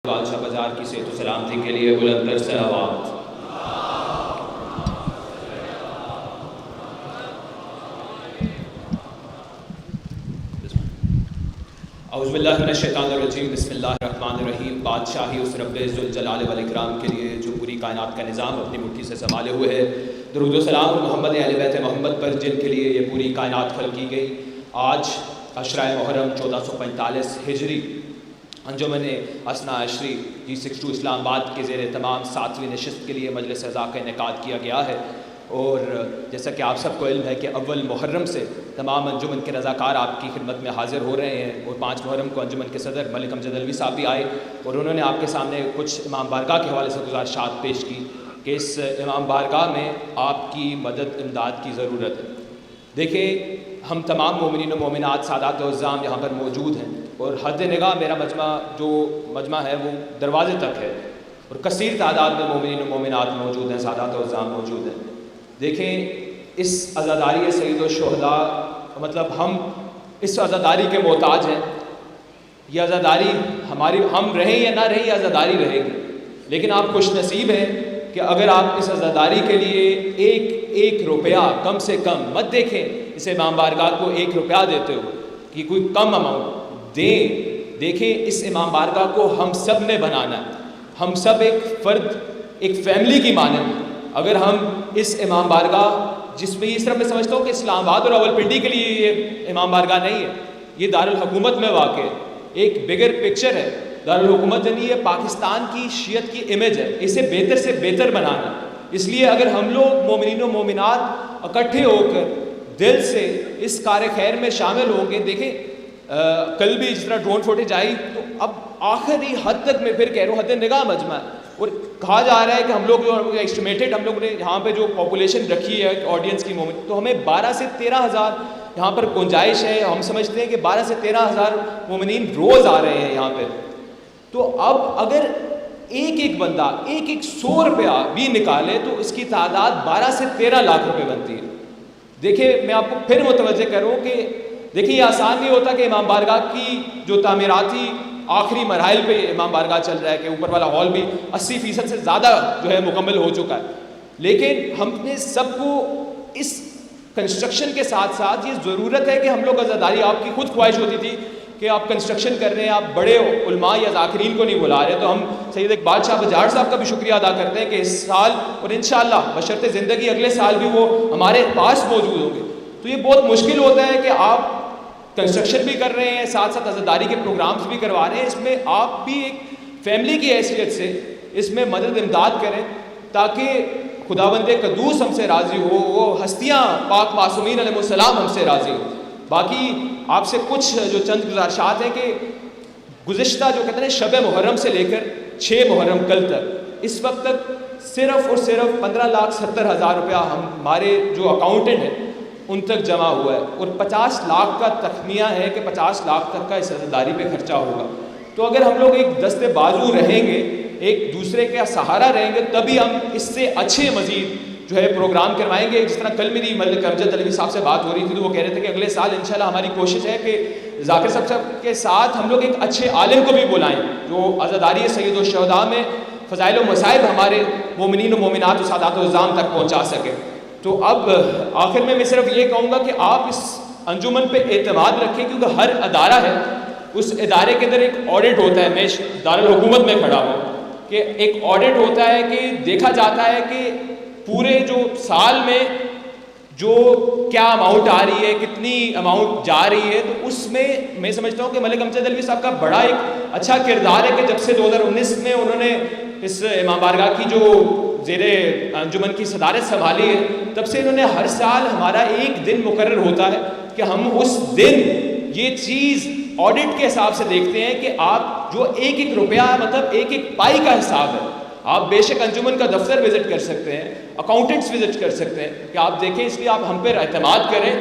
بادشاہ بازار کی صحت و سلامتی کے لیے بلند تر صلوات۔ اعوذ باللہ من الشیطان الرجیم، بسم اللہ الرحمن الرحیم۔ بادشاہی اس رب ذوالجلال والاکرام کے لیے جو پوری کائنات کا نظام اپنی مٹھی سے سنبھالے ہوئے ہے، درود و سلام محمد اہل بیت محمد پر، جن کے لیے یہ پوری کائنات خلق کی گئی۔ آج عشرہ محرم 1445 ہجری انجمن اسنا عشری G62 اسلام آباد کے زیر اہتمام 7ویں نشست کے لیے مجلس اعضاء کا انعقاد کیا گیا ہے، اور جیسا کہ آپ سب کو علم ہے کہ اول محرم سے تمام انجمن کے رضاکار آپ کی خدمت میں حاضر ہو رہے ہیں، اور 5 محرم کو انجمن کے صدر ملک امجد علوی صاحب بھی آئے اور انہوں نے آپ کے سامنے کچھ امام بارگاہ کے حوالے سے گزارشات پیش کی کہ اس امام بارگاہ میں آپ کی مدد امداد کی ضرورت ہے۔ دیکھیں، ہم تمام مومنین و مومنات سادات و عزام یہاں پر موجود ہیں، اور حد نگاہ میرا مجمع ہے وہ دروازے تک ہے، اور کثیر تعداد میں مومنین و مومنات موجود ہیں، سادات و عزام موجود ہیں۔ دیکھیں، اس عزاداری سید الشہداء مطلب ہم اس عزاداری کے محتاج ہیں۔ یہ عزاداری ہم رہیں یا نہ رہیں، یہ عزاداری رہے گی، لیکن آپ خوش نصیب ہیں کہ اگر آپ اس عزاداری کے لیے ایک روپیہ کم سے کم مت دیکھیں، اس امام بارگاہ کو 1 روپیہ دیتے ہو کہ کوئی کم اماؤنٹ دیں۔ دیکھیں، اس امام بارگاہ کو ہم سب نے بنانا ہے، ہم سب ایک فرد، ایک فیملی کی مانند ہیں۔ اگر ہم اس امام بارگاہ، جس میں اس طرح میں سمجھتا ہوں کہ اسلام آباد اور راولپنڈی کے لیے یہ امام بارگاہ نہیں ہے، یہ دارالحکومت میں واقع ہے، ایک بگر پکچر ہے۔ دارالحکومت یعنی یہ پاکستان کی شیعت کی امیج ہے، اسے بہتر سے بہتر بنانا۔ اس لیے اگر ہم لوگ مومنین و مومنات اکٹھے ہو کر دل سے اس کار خیر میں شامل ہوں گے۔ دیکھیں، کل بھی جس طرح ڈرون فوٹیج آئی، تو اب آخری حد تک میں پھر کہہ رہا ہوں حد نگاہ مجمع ہے، اور کہا جا رہا ہے کہ ہم لوگ جو ایسٹیمیٹڈ ہم لوگ نے یہاں پہ جو پاپولیشن رکھی ہے آڈینس کی مومن، تو ہمیں 12 سے 13 ہزار یہاں پر گنجائش ہے۔ ہم سمجھتے ہیں کہ 12 سے 13 ہزار مومنین روز آ رہے ہیں یہاں پہ۔ تو اب اگر ایک بندہ 100 روپیہ بھی نکالے تو اس کی تعداد 12 سے 13 لاکھ روپے بنتی ہے۔ دیکھیں، میں آپ کو پھر متوجہ کروں کہ دیکھیں، یہ آسان نہیں ہوتا کہ امام بارگاہ کی جو تعمیراتی آخری مراحل پہ امام بارگاہ چل رہا ہے، کہ اوپر والا ہال بھی 80% سے زیادہ جو ہے مکمل ہو چکا ہے، لیکن ہم نے سب کو اس کنسٹرکشن کے ساتھ ساتھ یہ ضرورت ہے کہ ہم لوگ عزاداری، آپ کی خود خواہش ہوتی تھی کہ آپ کنسٹرکشن کر رہے ہیں، آپ بڑے علماء یا ذاکرین کو نہیں بلا رہے، تو ہم سید اقبال شاہ بجاڑ صاحب کا بھی شکریہ ادا کرتے ہیں کہ اس سال اور انشاءاللہ بشرط زندگی اگلے سال بھی وہ ہمارے پاس موجود ہوں گے۔ تو یہ بہت مشکل ہوتا ہے کہ آپ کنسٹرکشن بھی کر رہے ہیں، ساتھ ساتھ عزاداری کے پروگرامز بھی کروا رہے ہیں، اس میں آپ بھی ایک فیملی کی حیثیت سے اس میں مدد امداد کریں، تاکہ خداوند قدوس ہم سے راضی ہو، وہ ہستیاں پاک معصومین علیہ السلام ہم سے راضی ہو۔ باقی آپ سے کچھ جو چند گزارشات ہیں کہ گزشتہ جو کہتے ہیں شب محرم سے لے کر 6 محرم کل تک، اس وقت تک صرف اور صرف 15,70,000 روپیہ ہمارے جو اکاؤنٹنٹ ہیں ان تک جمع ہوا ہے، اور 50 لاکھ کا تخمینہ ہے کہ 50 لاکھ تک کا اس عزاداری پہ خرچہ ہوگا۔ تو اگر ہم لوگ ایک دستے بازو رہیں گے، ایک دوسرے کا سہارا رہیں گے، تبھی ہم اس سے اچھے مزید جو ہے پروگرام کروائیں گے۔ جس طرح کل میری ملک امجد علوی صاحب سے بات ہو رہی تھی، تو وہ کہہ رہے تھے کہ اگلے سال انشاءاللہ ہماری کوشش ہے کہ ذاکر صاحب کے ساتھ ہم لوگ ایک اچھے عالم کو بھی بلائیں جو عزاداری سید الشہداء میں فضائل و مصائب ہمارے مومنین و مومنات و سادات و عزام تک پہنچا سکے۔ تو اب آخر میں صرف یہ کہوں گا کہ آپ اس انجمن پہ اعتماد رکھیں، کیونکہ ہر ادارہ ہے، اس ادارے کے اندر ایک آڈٹ ہوتا ہے۔ میں دارالحکومت میں کھڑا ہوں کہ ایک آڈٹ ہوتا ہے کہ دیکھا جاتا ہے کہ پورے جو سال میں جو کیا اماؤنٹ آ رہی ہے، کتنی اماؤنٹ جا رہی ہے، تو اس میں سمجھتا ہوں کہ ملک امجد علوی صاحب کا بڑا ایک اچھا کردار ہے کہ جب سے 2019 میں انہوں نے اس امام بارگاہ کی جو زیر انجمن کی صدارت سنبھالی ہے، تب سے انہوں نے ہر سال ہمارا ایک دن مقرر ہوتا ہے کہ ہم اس دن یہ چیز آڈٹ کے حساب سے دیکھتے ہیں کہ آپ جو 1 روپیہ مطلب 1 پائی کا حساب ہے۔ آپ بے شک انجمن کا دفتر وزٹ کر سکتے ہیں، اکاؤنٹنٹس وزٹ کر سکتے ہیں کہ آپ دیکھیں، اس لیے آپ ہم پر اعتماد کریں۔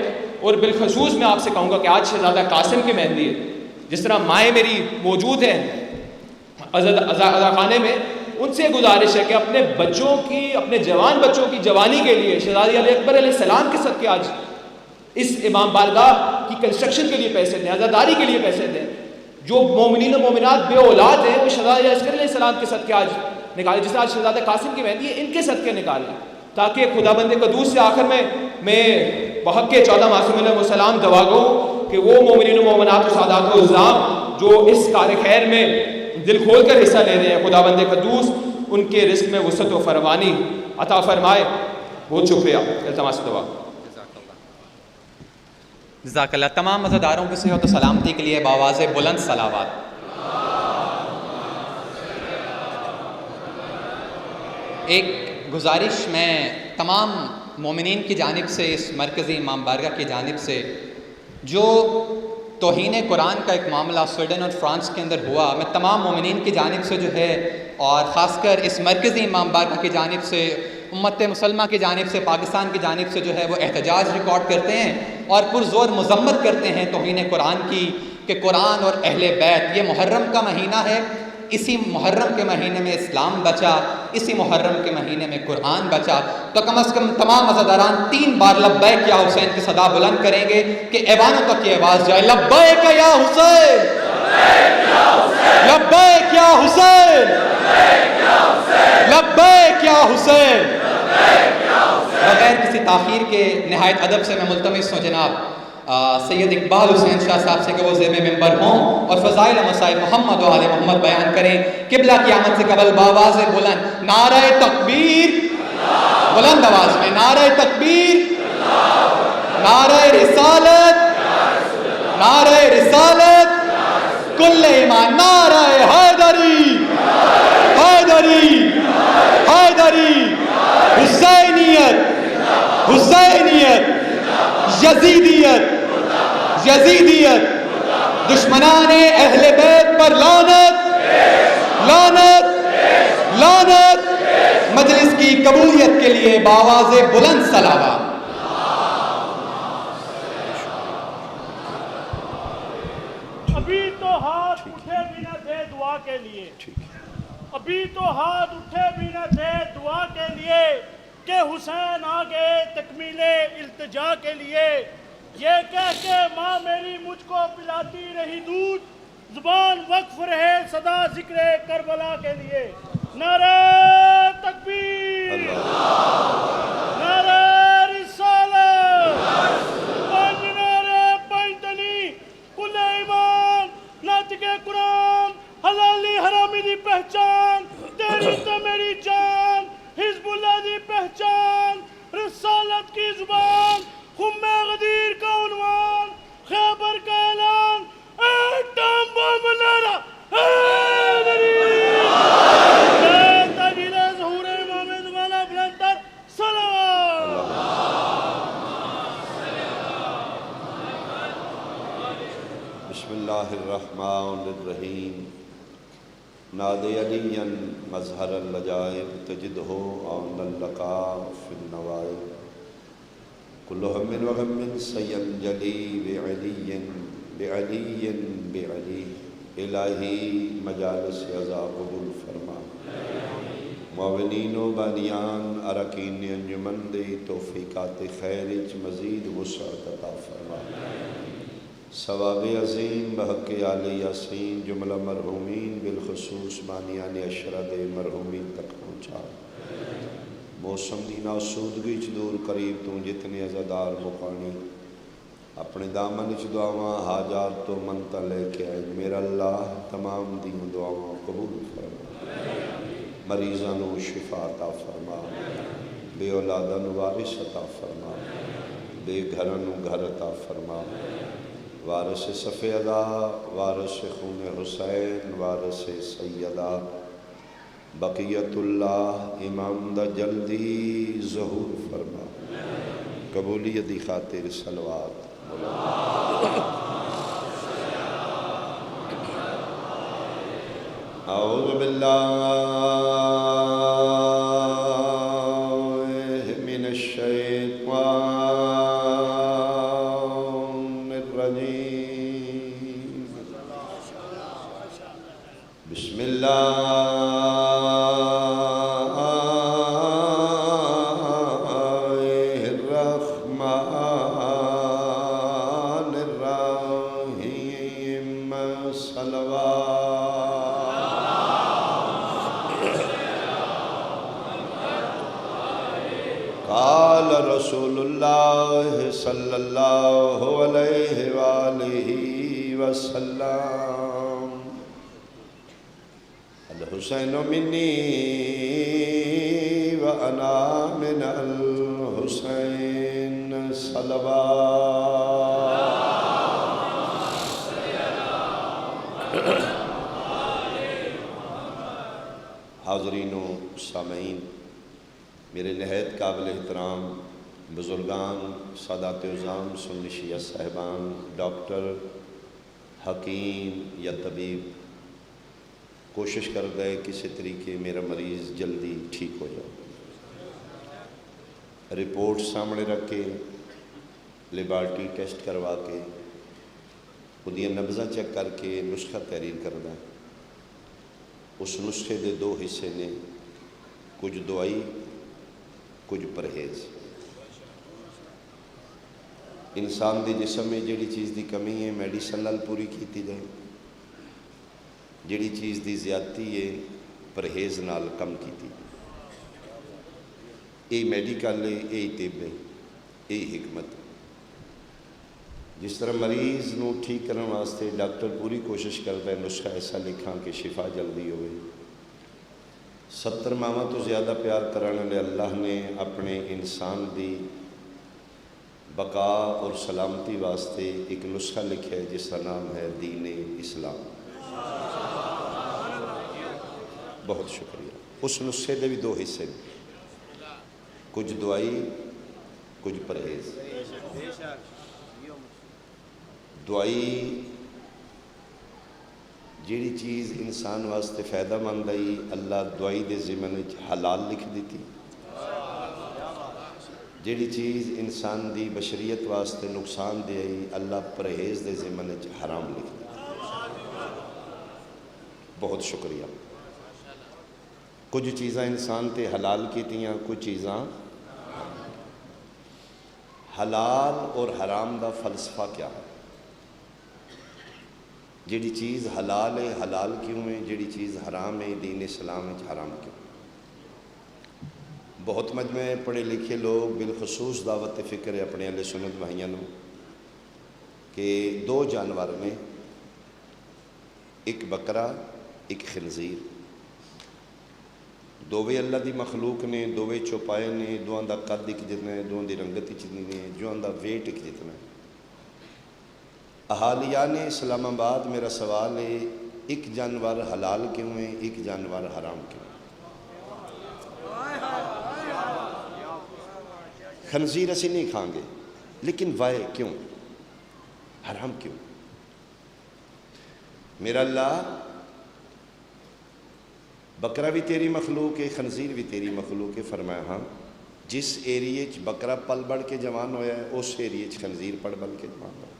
اور بالخصوص میں آپ سے کہوں گا کہ آج شہزادہ قاسم کی مہندی ہے، جس طرح مائیں میری موجود ہیں عزا خانے میں، ان سے گزارش ہے کہ اپنے بچوں کی، اپنے جوان بچوں کی جوانی کے لیے شہزادی علی اکبر علیہ السلام کے صدقے آج اس امام بارگاہ کی کنسٹرکشن کے لیے پیسے دیں، عزاداری کے لیے پیسے دیں۔ جو مومنین و مومنات بے اولاد ہیں وہ شہزادہ عسکری علیہ السلام کے صدقے آج نکالیں، جس طرح آج شہزادہ قاسم کی مہندی ہے ان کے صدقے نکالیں، تاکہ خدا بند قدوس سے آخر میں بحق کے 14 معصومین علیہ السلام دعا گو کہ وہ مومنین و مومنات و سادات و عظام جو اس کار خیر میں دل کھول کر حصہ لے رہے ہیں، خدا بند قدوس ان کے رزق میں وسعت و فراوانی عطا فرمائے. بہت شکریہ. التماس دعا. جزاک اللہ. تمام مزاداروں کی صحت و سلامتی کے لیے بآواز بلند صلوات. ایک گزارش میں تمام مومنین کی جانب سے، اس مرکزی امام بارگاہ کی جانب سے، جو توہین قرآن کا ایک معاملہ سویڈن اور فرانس کے اندر ہوا، میں تمام مومنین کی جانب سے جو ہے اور خاص کر اس مرکزی امام بارگاہ کی جانب سے، امت مسلمہ کی جانب سے، پاکستان کی جانب سے جو ہے وہ احتجاج ریکارڈ کرتے ہیں اور پرزور مذمت کرتے ہیں توہین قرآن کی، کہ قرآن اور اہل بیت، یہ محرم کا مہینہ ہے، اسی محرم کے مہینے میں اسلام بچا، اسی محرم کے مہینے میں قرآن بچا. تو کم از کم تمام عزاداران 3 بار لبیک یا حسین کی صدا بلند کریں گے کہ ایوانوں تک یہ آواز جائے، لبیک یا حسین، لبیک یا حسین، لبیک یا حسین. بغیر کسی تاخیر کے نہایت ادب سے میں ملتمس ہوں جناب سید اقبال حسین شاہ صاحب سے کہ وہ زیر ممبر ہوں اور فضائل و مسائل محمد و آل محمد بیان کریں. قبلہ کی آمد سے قبل بآواز بلند نعرہ تکبیر، بلند آواز میں نعرہ تکبیر، نعرہ رسالت، نعرہ رسالت، کل ایمان، نعرہ حیدری، حیدری، حیدری، حسینیت، حسینیت، یزیدیت، یزیدیت، دشمنان اہل بیت پر لعنت، لعنت، لعنت. مجلس کی قبولیت کے لیے بآواز بلند صلوات. ابھی تو ہاتھ اٹھے بھی نہ تھے دعا کے لیے، ابھی تو ہاتھ اٹھے بھی نہ تھے دعا کے لیے کہ حسین آ گئے تکمیل التجا کے لیے. یہ کہہ کے ماں میری مجھ کو پلاتی رہی دودھ، زبان وقف رہے صدا ذکر کربلا کے لیے. نعرہ تکبیر، نعرہ رسالت، پنج نعرے پنج تنی، کل ایمان، ناطق قرآن، حلالی حرامی دی پہچان، تیری تو میری جان، حزب اللہ دی پہچان، رسالت کی زبان، خم غدیر کا عنوان، خیبر کا اعلان، ایٹم بم نعرہ حیدری. تاکید ظہور امام زمانہ بلند تر صلوات. بسم اللہ الرحمن الرحیم. نادی علیاً مظہر اللجائب تجدہ عون اللقاء فی النوائب. کل ہم و غم سینجلی بعلی بعلی بعلی. الہی مجالس عزا قبول فرما. معاونین و بانیان اراکین انجمن دی توفیقات خیرچ مزید وسعت عطا فرما. ثواب عظیم بحق آل یاسین جملہ مرحومین بالخصوص بانیان اشرد مرحومین تک پہنچا. موسم دی ناسودگی چ دور قریب تو جتنے عزادار مقانی اپنے دامن چ دعاواں حاجات تو منتا لے کے آئے. میرا اللہ تمام دین دعاواں قبول فرما. مریضاں نو شفا عطا فرما. بے اولاداں نو وارث عطا فرما. بے گھراں نو گھر عطا فرما. وارث سفیدہ، وارث خون حسین، وارث سیدہ بقیت اللہ امام دا جلدی ظہور فرما. قبولیت دی خاطر صلوات. اعوذ باللہ من الشیطان الرجیم. بسم اللہ الرحمن الرحیم. رسول اللہ صلی اللہ علیہ وآلہ وسلم الحسین منی وانا من الحسین صلوات۔ حاضرین و سامعین، میرے نہایت قابل احترام بزرگان، سادات عظام، سنی شیعہ صاحبان، ڈاکٹر، حکیم یا طبیب، کوشش کر گئے کسی طریقے میرا مریض جلدی ٹھیک ہو جائے۔ رپورٹ سامنے رکھ کے، لیبارٹری ٹیسٹ کروا کے، خودیاں نبضہ چیک کر کے نسخہ تحریر کرنا۔ اس نسخے دے دو حصے نے، کچھ دوائی کچھ پرہیز۔ انسان دے جسم میں جڑی چیز دی کمی ہے میڈیسن نال پوری کیتی جائے، جڑی چیز دی زیادتی ہے پرہیز نال کم کیتی جائے۔ یہ میڈیکل ہے، یہ طب ہے، یہ حکمت ہے۔ جس طرح مریض نو ٹھیک کرنے واسطے ڈاکٹر پوری کوشش کرتا ہے نسخہ ایسا لکھاں کہ شفا جلدی ہوئے، 70 ماواں تو زیادہ پیار کرانے لے اللہ نے اپنے انسان دی بقا اور سلامتی واسطے ایک نسخہ لکھا ہے جس کا نام ہے دین اسلام۔ بہت شکریہ۔ اس نسخے دے بھی دو حصے ہیں، کچھ دوائی کچھ پرہیز۔ دوائی جیڑی چیز انسان واسطے فائدہ مند آئی اللہ دوائی دے ضمن حلال لکھ دیتی، جیڑی چیز انسان دی بشریت واسطے نقصان دے آئی اللہ پرہیز دے ضمن حرام لکھ دیتی۔ بہت شکریہ۔ کچھ چیزاں انسان تے حلال کیتیاں، کچھ چیزاں حلال اور حرام دا فلسفہ کیا ہے؟ جیڑی چیز حلال ہے حلال کیوں ہے، جیڑی چیز حرام ہے دین اسلام ہے حرام کیوں؟ بہت مجمع پڑھے لکھے لوگ بالخصوص دعوت فکر ہے اپنے اہل سنت بھائیاں نو کہ دو جانور نے، ایک بکرا ایک خنزیر، دووے اللہ دی مخلوق نے، دووے چوپائے نے، دوہاں دا قد ایک جتنا ہے، دوہاں دی رنگت جتنی ہے، دوہاں دا ویٹ ایک جتنا ہے۔ اہالیان اسلام آباد میرا سوال ہے ایک جانور حلال کیوں ہے، ایک جانور حرام کیوں ہے؟ خنزیر اسی نہیں کھائیں گے لیکن وائے کیوں، حرام کیوں؟ میرا اللہ بکرا بھی تیری مخلوق ہے، خنزیر بھی تیری مخلوق ہے، فرمایا ہاں جس ایریے چ بکرا پل بڑھ کے جوان ہویا ہے اس ایریے چ خنزیر پل بڑھ کے جوان ہویا ہے۔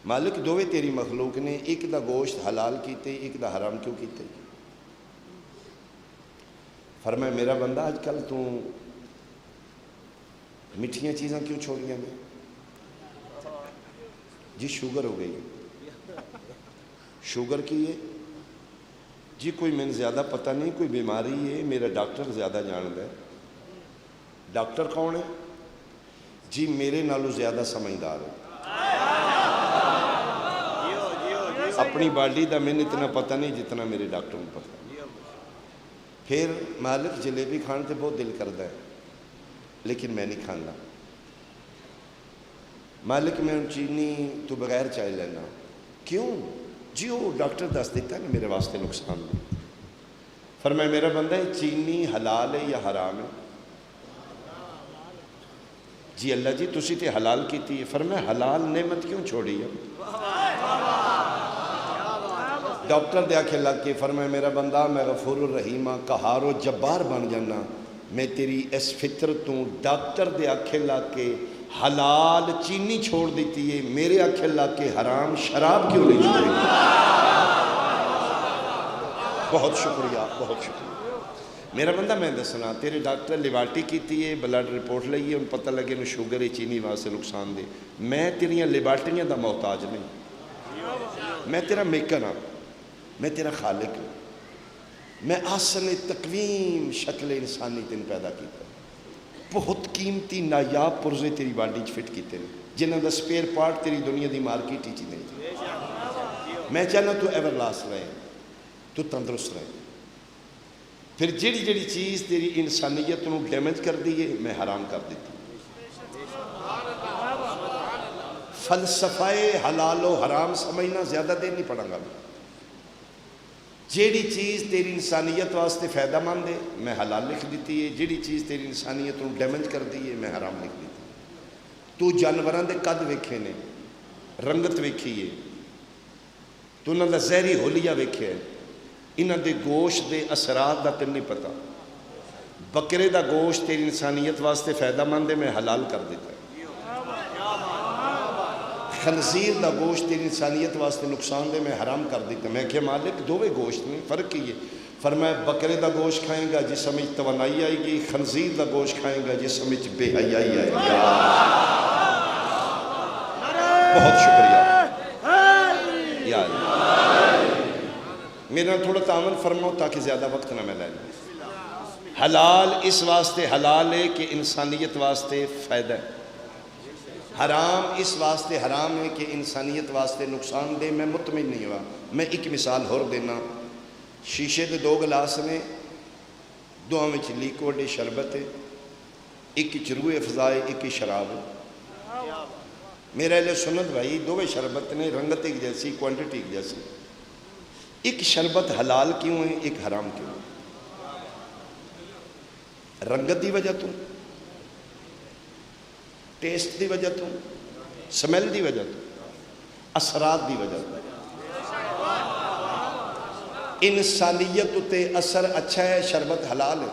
مالک دووے تیری مخلوق نے، ایک دا گوشت حلال کیتے ایک دا حرام کیوں کیتے؟ فرمایا میرا بندہ آج کل تو میٹھیاں چیزاں کیوں چھوڑیاں میں؟ جی شوگر ہو گئی۔ شوگر کی ہے جی کوئی میں زیادہ پتہ نہیں، کوئی بیماری ہے میرا ڈاکٹر زیادہ جانتا ہے۔ ڈاکٹر کون ہے جی؟ میرے نالوں زیادہ سمجھدار ہے، اپنی باڈی دا میں اتنا پتہ نہیں جتنا میرے ڈاکٹر کو پتہ۔ پھر مالک جلیبی کھان تے بہت دل کرتا ہے لیکن میں نہیں کھانا۔ مالک میں چینی تو بغیر چائے لینا، کیوں جی؟ وہ ڈاکٹر دس دیتا ہے نا میرے واسطے نقصان نہیں۔ فرمایا میرا بندہ ہے چینی حلال ہے یا حرام ہے؟ جی اللہ جی تسی تے حلال کیتی ہے۔ فرمایا حلال نعمت کیوں چھوڑی ہے؟ ڈاکٹر دے آنکھیں لگ کے فرمایا میرا بندہ میں غفور الرحیم ہاں، قہار و جبار بن جانا، میں تیری اس فطرتوں ڈاکٹر دے آنکھیں لگ کے حلال چینی چھوڑ دیتی ہے، میرے آنکھیں لگ کے حرام شراب کیوں نہیں چھوڑی؟ بہت شکریہ، بہت شکریہ۔ میرا بندہ میں دسنا تیرے ڈاکٹر لیبارٹری کیتی ہے، بلڈ رپورٹ لئیے، ان پتہ لگے نو شوگر ہے چینی واسطے نقصان دے۔ میں تیریاں لیبارٹریاں دا محتاج نہیں، میں تیرا میکر ہاں، میں تیرا خالق ہوں، میں آسن تقویم شکل انسانی تین پیدا کیتا۔ بہت قیمتی نایاب پرزے تیری باڈی فٹ کیتے ہیں جنہاں دا سپیئر پارٹ تیری دنیا دی مارکیٹ ہی نہیں۔ میں چاہنا تو ایور لاسٹ رہے، تو تندرست رہے۔ پھر جڑی جڑی چیز تیری انسانیت نو ڈیمیج کر دیئے میں حرام کر دیتی۔ فلسفہ حلال و حرام سمجھنا زیادہ دیر نہیں پڑھا گا۔ جیڑی چیز تیری انسانیت واسطے فائدہ مند ہے میں حلال لکھ دیتی ہے، جیڑی چیز تیری انسانیت نو ڈیمیج کر دی ہے میں حرام لکھ دیتی۔ تو جانوراں دے قد ویکھے نے، رنگت ویکھی ہے، تو انہاں دا زہری ہولیہ ویکھے ہے، انہاں دے گوشت دے اثرات دا تین نہیں پتہ۔ بکرے دا گوشت تیری انسانیت واسطے فائدہ مند ہے میں حلال کر دیتا ہے۔ خنزیر دا گوشت تیری انسانیت واسطے نقصان دے میں حرام کر دیتا ہے۔ میں کہ مالک دووے گوشت نہیں، فرق کی ہے؟ فرمایا بکرے دا گوشت کھائیں گا جس سمجھ توانائی آئے گی، خنزیر دا گوشت کھائیں گا جس سمجھ بے حیائی آئے گی۔ بہت شکریہ یا اللہ، میرا تھوڑا تعاون فرماؤ تاکہ زیادہ وقت نہ میں لے لوں۔ حلال اس واسطے حلال ہے کہ انسانیت واسطے فائدہ ہے، حرام اس واسطے حرام ہے کہ انسانیت واسطے نقصان دے۔ میں مطمئن نہیں ہوا، میں ایک مثال ہور دینا۔ شیشے دے دو گلاس نے، دو میں لیکوڈ شربت ہے، ایک روح افزا ہے، ایک شراب ہے۔ میرا اہل سنت بھائی دووے شربت نے، رنگت ایک جیسی، کوانٹٹی ایک جیسی۔ ایک شربت حلال کیوں ہے، ایک حرام کیوں ہے؟ رنگت دی وجہ تو، ٹیسٹ دی وجہ تو، سمیل دی وجہ تو، اثرات دی وجہ تو۔ انسانیت تے اثر اچھا ہے، شربت حلال ہے۔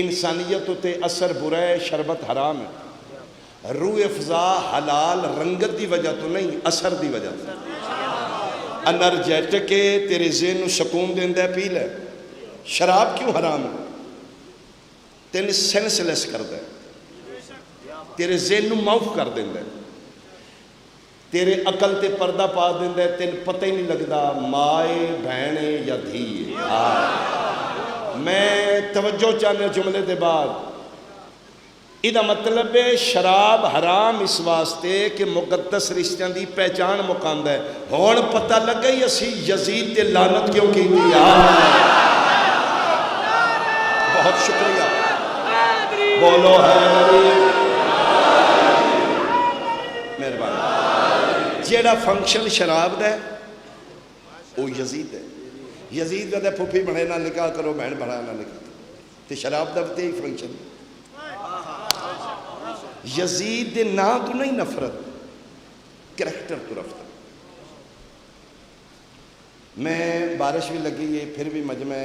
انسانیت تے اثر برا ہے، شربت حرام ہے۔ روح افزا حلال رنگت دی وجہ تو نہیں، اثر دی وجہ تو۔ انرجیٹک ہے، تیرے ذہن نو سکون دیندہ ہے، پی لے۔ شراب کیوں حرام ہے؟ تین سینس لیس کردہ ہے، تیرے ذہن نو معاف کر دیندہ ہے، تیرے عقل تے پردہ پا دیندہ ہے، تین پتہ ہی نہیں لگدا مائے بہنے یا دھی ہے۔ میں توجہ چاہنے جملے دے بعد ادھا مطلب ہے شراب حرام اس واسطے کہ مقدس رشتیاں دی پہچان مقاندہ ہے۔ ہون پتہ لگ گئی اسی یزید تے لعنت کیوں کی دیا۔ بہت شکریہ، بولو ہے مہربانی۔ جیڑا فنکشن شراب دا ہے وہ یزید ہے۔ یزید دا پھوپھی بڑھے نہ نکاح کرو، بہن بڑھا نہ نکاح کرو، تے شراب دا بھی فنکشن۔ یزید دے نا تو نہیں نفرت، کریکٹر تو رفتہ۔ میں بارش بھی لگی ہے پھر بھی مجمع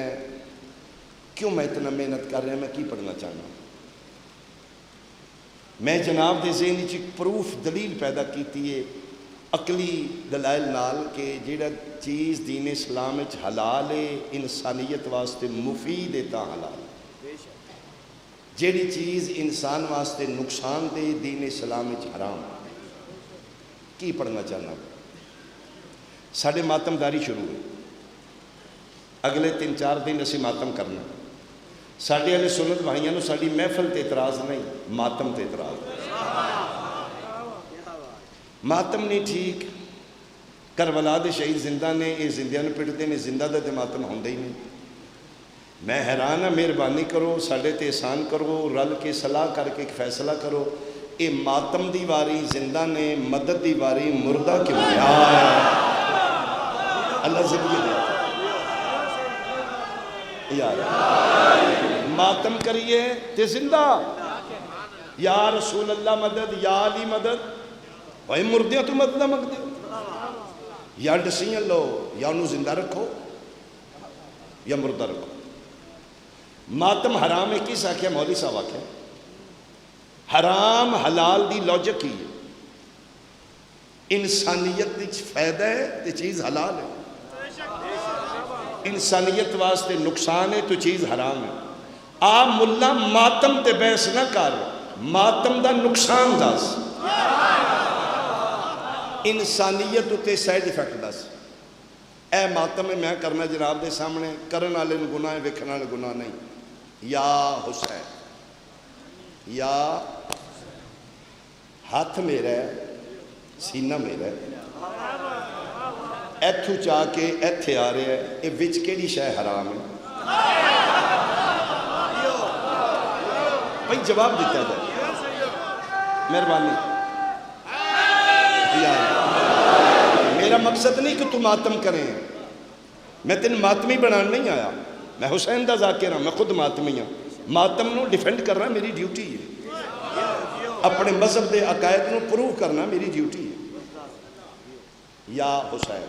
کیوں میں اتنا محنت کر رہا میں کی پڑھنا چاہنا؟ میں جناب دے ذہن چ پروف دلیل پیدا کیتی ہے عقلی دلائل نال کہ جیڑا چیز دین اسلام وچ حلال ہے انسانیت واسطے مفید ہے تا حلال ہے، جیڑی چیز انسان واسطے نقصان دے دین اسلام وچ حرام۔ کی پڑھنا چاہنا؟ ساڑھے ماتمداری شروع ہے، اگلے 3-4 دن اسی ماتم کرنا۔ ساڑھے اہل سنت بھائیاں نو ساڑھی محفل تے اعتراض نہیں، ماتم تے اعتراض۔ ماتم نہیں ٹھیک، کربلا دے شہید زندہ نے، یہ زندیاں نو پڑھتے نے، زندہ دے ماتم ہوندے ہی نہیں۔ میں حیران ہاں، مہربانی کرو ساڑھے تے احسان کرو، رل کے صلاح کر کے ایک فیصلہ کرو، اے ماتم دی واری زندہ نے، مدد دی واری مردہ کیوں ہے؟ اللہ زندگی دے یا ماتم کریے تے زندہ، یا رسول اللہ مدد، یا علی مدد، وہی مردیاں تو مدد مگ دے، یا ڈسیاں لو، یا انہوں زندہ رکھو یا مردہ رکھو۔ ماتم حرام ہے کس آکھیا؟ مولی صاحب آکھیا حرام حلال دی لوجک ہی ہے، انسانیت دی فائدہ ہے تے چیز حلال ہے، انسانیت واسطے نقصان ہے تو چیز حرام ہے۔ آ ملا ماتم تے بحث نہ کر، ماتم دا نقصان دس، انسانیت تے سائیڈ ایفیکٹ دس۔ اے ماتم میں کرنا جناب دے سامنے، کرن والے نو گناہ ہے، ویکھن والے گناہ نہیں۔ یا حسین یا ہاتھ میرا ہے سینہ میرا ہے ایتھو چاہ کے ایتھے آ رہا ہے یہ وچ کیڑی شے حرام ہے بھائی جواب دیتا جائے مہربانی میرا مقصد نہیں کہ تو ماتم کریں میں تین ماتمی بنان نہیں آیا میں حسین دا ذاکر ہوں میں خود ماتمی ہوں ماتم نو ڈیفینڈ کرنا میری ڈیوٹی ہے اپنے مذہب دے عقائد نو پروو کرنا میری ڈیوٹی ہے یا حسین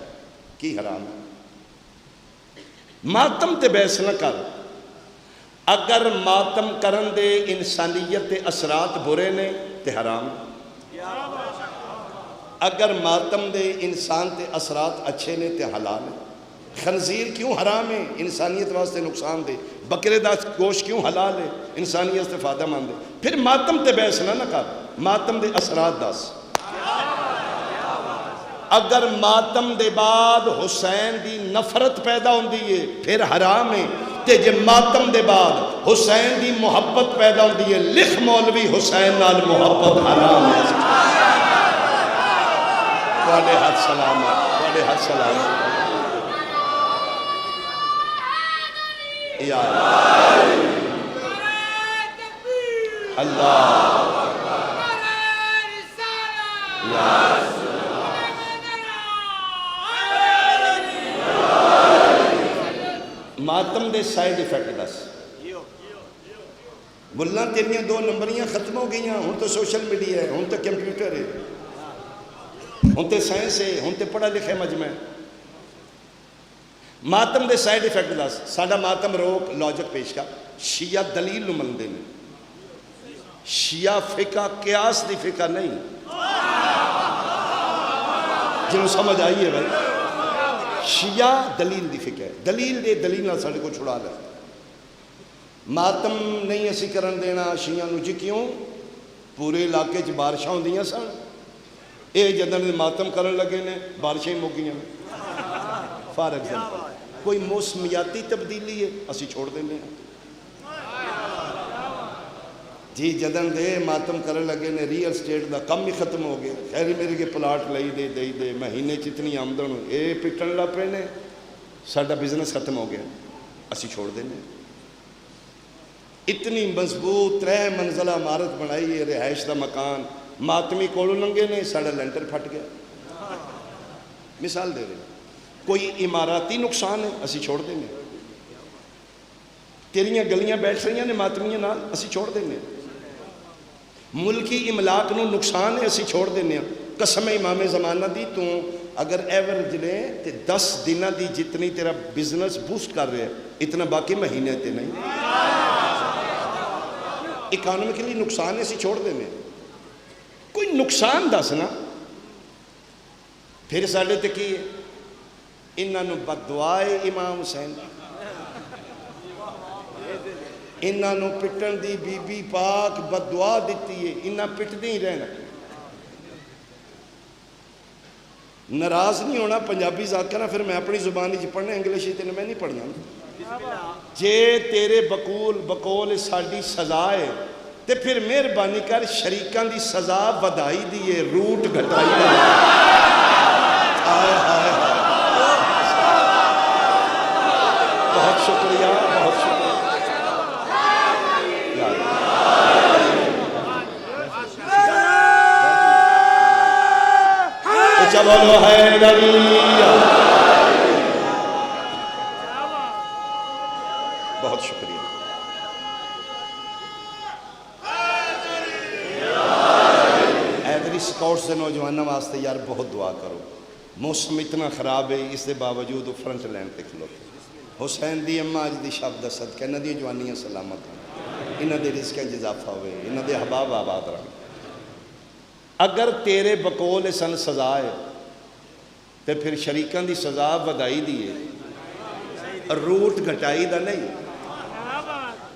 کی حرام ہے ماتم تے بحث نہ کر اگر ماتم کرن دے انسانیت دے اثرات برے نے تے حرام اگر ماتم دے انسان تے اثرات اچھے نے تے حلال ہے خنزیر کیوں حرام ہے انسانیت واسطے نقصان دے بکرے دا گوشت کیوں حلال ہے انسانیت سے فائدہ مند ہے پھر ماتم تے بحث نہ کر ماتم دے اثرات دس اگر ماتم دے بعد حسین دی نفرت پیدا ہوندی ہے پھر حرام ہے تے جے ماتم دے بعد حسین دی محبت پیدا ہوندی ہے لکھ مولوی حسین نال محبت حرام ہے تواڈے ہاتھ سلام ہے تواڈے ہاتھ سلام ہے یا اللہ ماتم دے سائیڈ ایفیکٹ دس بلّاں تیریاں 2 نمبریاں ختم ہو گئیاں ہوں تو سوشل میڈیا ہے ہوں تو کمپیوٹر ہے ہوں تو سائنس ہے ہوں تو پڑھا لکھے مجمع ہے ماتم دے سائیڈ ایفیکٹ دس ساڈا ماتم روک لاجک پیش کر شیعہ دلیل نو مندے نے شیعہ فقہ قیاس دی فقہ نہیں جنہوں سمجھ آئی ہے بھائی شیعہ دلیل دی فقہ ہے دلیل دے دلیل نہ ساڑھے کو چھڑا لے ماتم نہیں اسی کرن دینا شیعہ نو جی کیوں پورے علاقے چ بارشاں ہوندیاں سن اے جدن ماتم کرن لگے نے بارشیں مکیاں فار ایگزامپل کوئی موسمیاتی تبدیلی ہے اسی چھوڑ دینے ہیں جی جدن دے ماتم کرن لگے نے ریئل اسٹیٹ دا کم ہی ختم ہو گیا خیری میرے کے پلاٹ لئی دے مہینے چتنی آمدن اے پٹن لا پہ نے ساڈا بزنس ختم ہو گیا اسی چھوڑ دینے اتنی مضبوط 3 منزلہ عمارت بنائی ہے رہائش دا مکان ماتمی کولو لنگے نے ساڑا لینٹر پھٹ گیا مثال دے رہے کوئی عماراتی نقصان ہے اسی چھوڑ دینے تیریاں گلیاں بیٹھ رہی ہیں ماتمیاں نال اسی چھوڑ دینے ملکی املاک نو نقصان ہے اسی چھوڑ دینے قسم امام زمانہ دی تو اگر ایوریج لے تے 10 دنہ دی جتنی تیرا بزنس بوسٹ کر رہے اتنا باقی مہینے تے نہیں اکانومکلی نقصان ہے اسی چھوڑ دینے کوئی نقصان دس نا پھر ساڑھے تے کی انہاں نو بددعائے امام حسین انہاں نو پٹن دی بی بی پاک بددعا دیتی ہے انہاں پٹ دی ہی رہنا ناراض نہیں ہونا پنجابی ذاکرہ پھر میں اپنی زبانی جی پڑھنا انگلشی تے میں نہیں پڑھنا جے تیرے بقول ساڑی سزا ہے تے پھر مہربانی کر شریکان دی سزا ودائی دیئے روٹ گھٹائی دیئے آئے آئے بہت شکریہ بہت شکریہ چلو حیدریہ بہت شکریہ حیدری سکاؤٹس سے نوجوانوں واسطے یار بہت دعا کرو موسم اتنا خراب ہے اس دے باوجود وہ فرنٹ لائن پہ کھلوتے حسین دی اماں اج دی شب دا صدقہ انہاں دی جوانیاں سلامت ہیں انہاں دے رزق اج اضافہ ہوئے انہاں دے احباب آباد رہے اگر تیرے بقول سن سزا ہے تو پھر شریکان دی سزا ودائی دیئے روٹ گھٹائی دا نہیں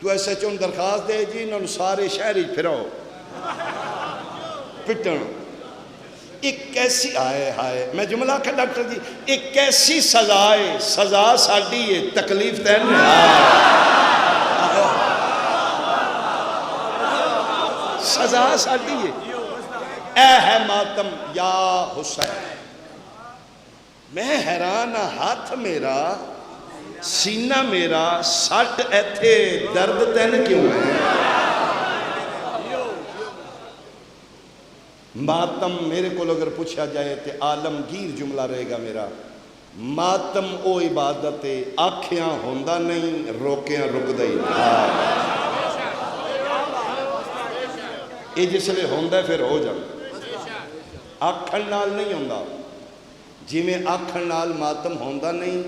تو ایسے چون درخواست دے جی انہوں سارے شہری پھراؤ پٹن ایک کیسی آئے میں جملہ کہا ڈاکٹر جی ایک کیسی سزا ہے سزا ساڑی ہے تکلیف تین فضا ساڈی ہے، اے ہے ماتم یا حسین۔ میں حیران ہاں، ہاتھ میرا سینہ میرا سٹ ایتھے درد تین کیوں ہے؟ ماتم میرے کو اگر پوچھا جائے تو عالمگیر جملہ رہے گا میرا، ماتم او عبادت آکھیاں ہوندا نہیں روکیاں رکدا ہی نہیں۔ یہ جس لئے ہوندا ہے پھر ہو جائے، آکھن نال نہیں ہوندا، جی میں آکھن نال ماتم ہوندا نہیں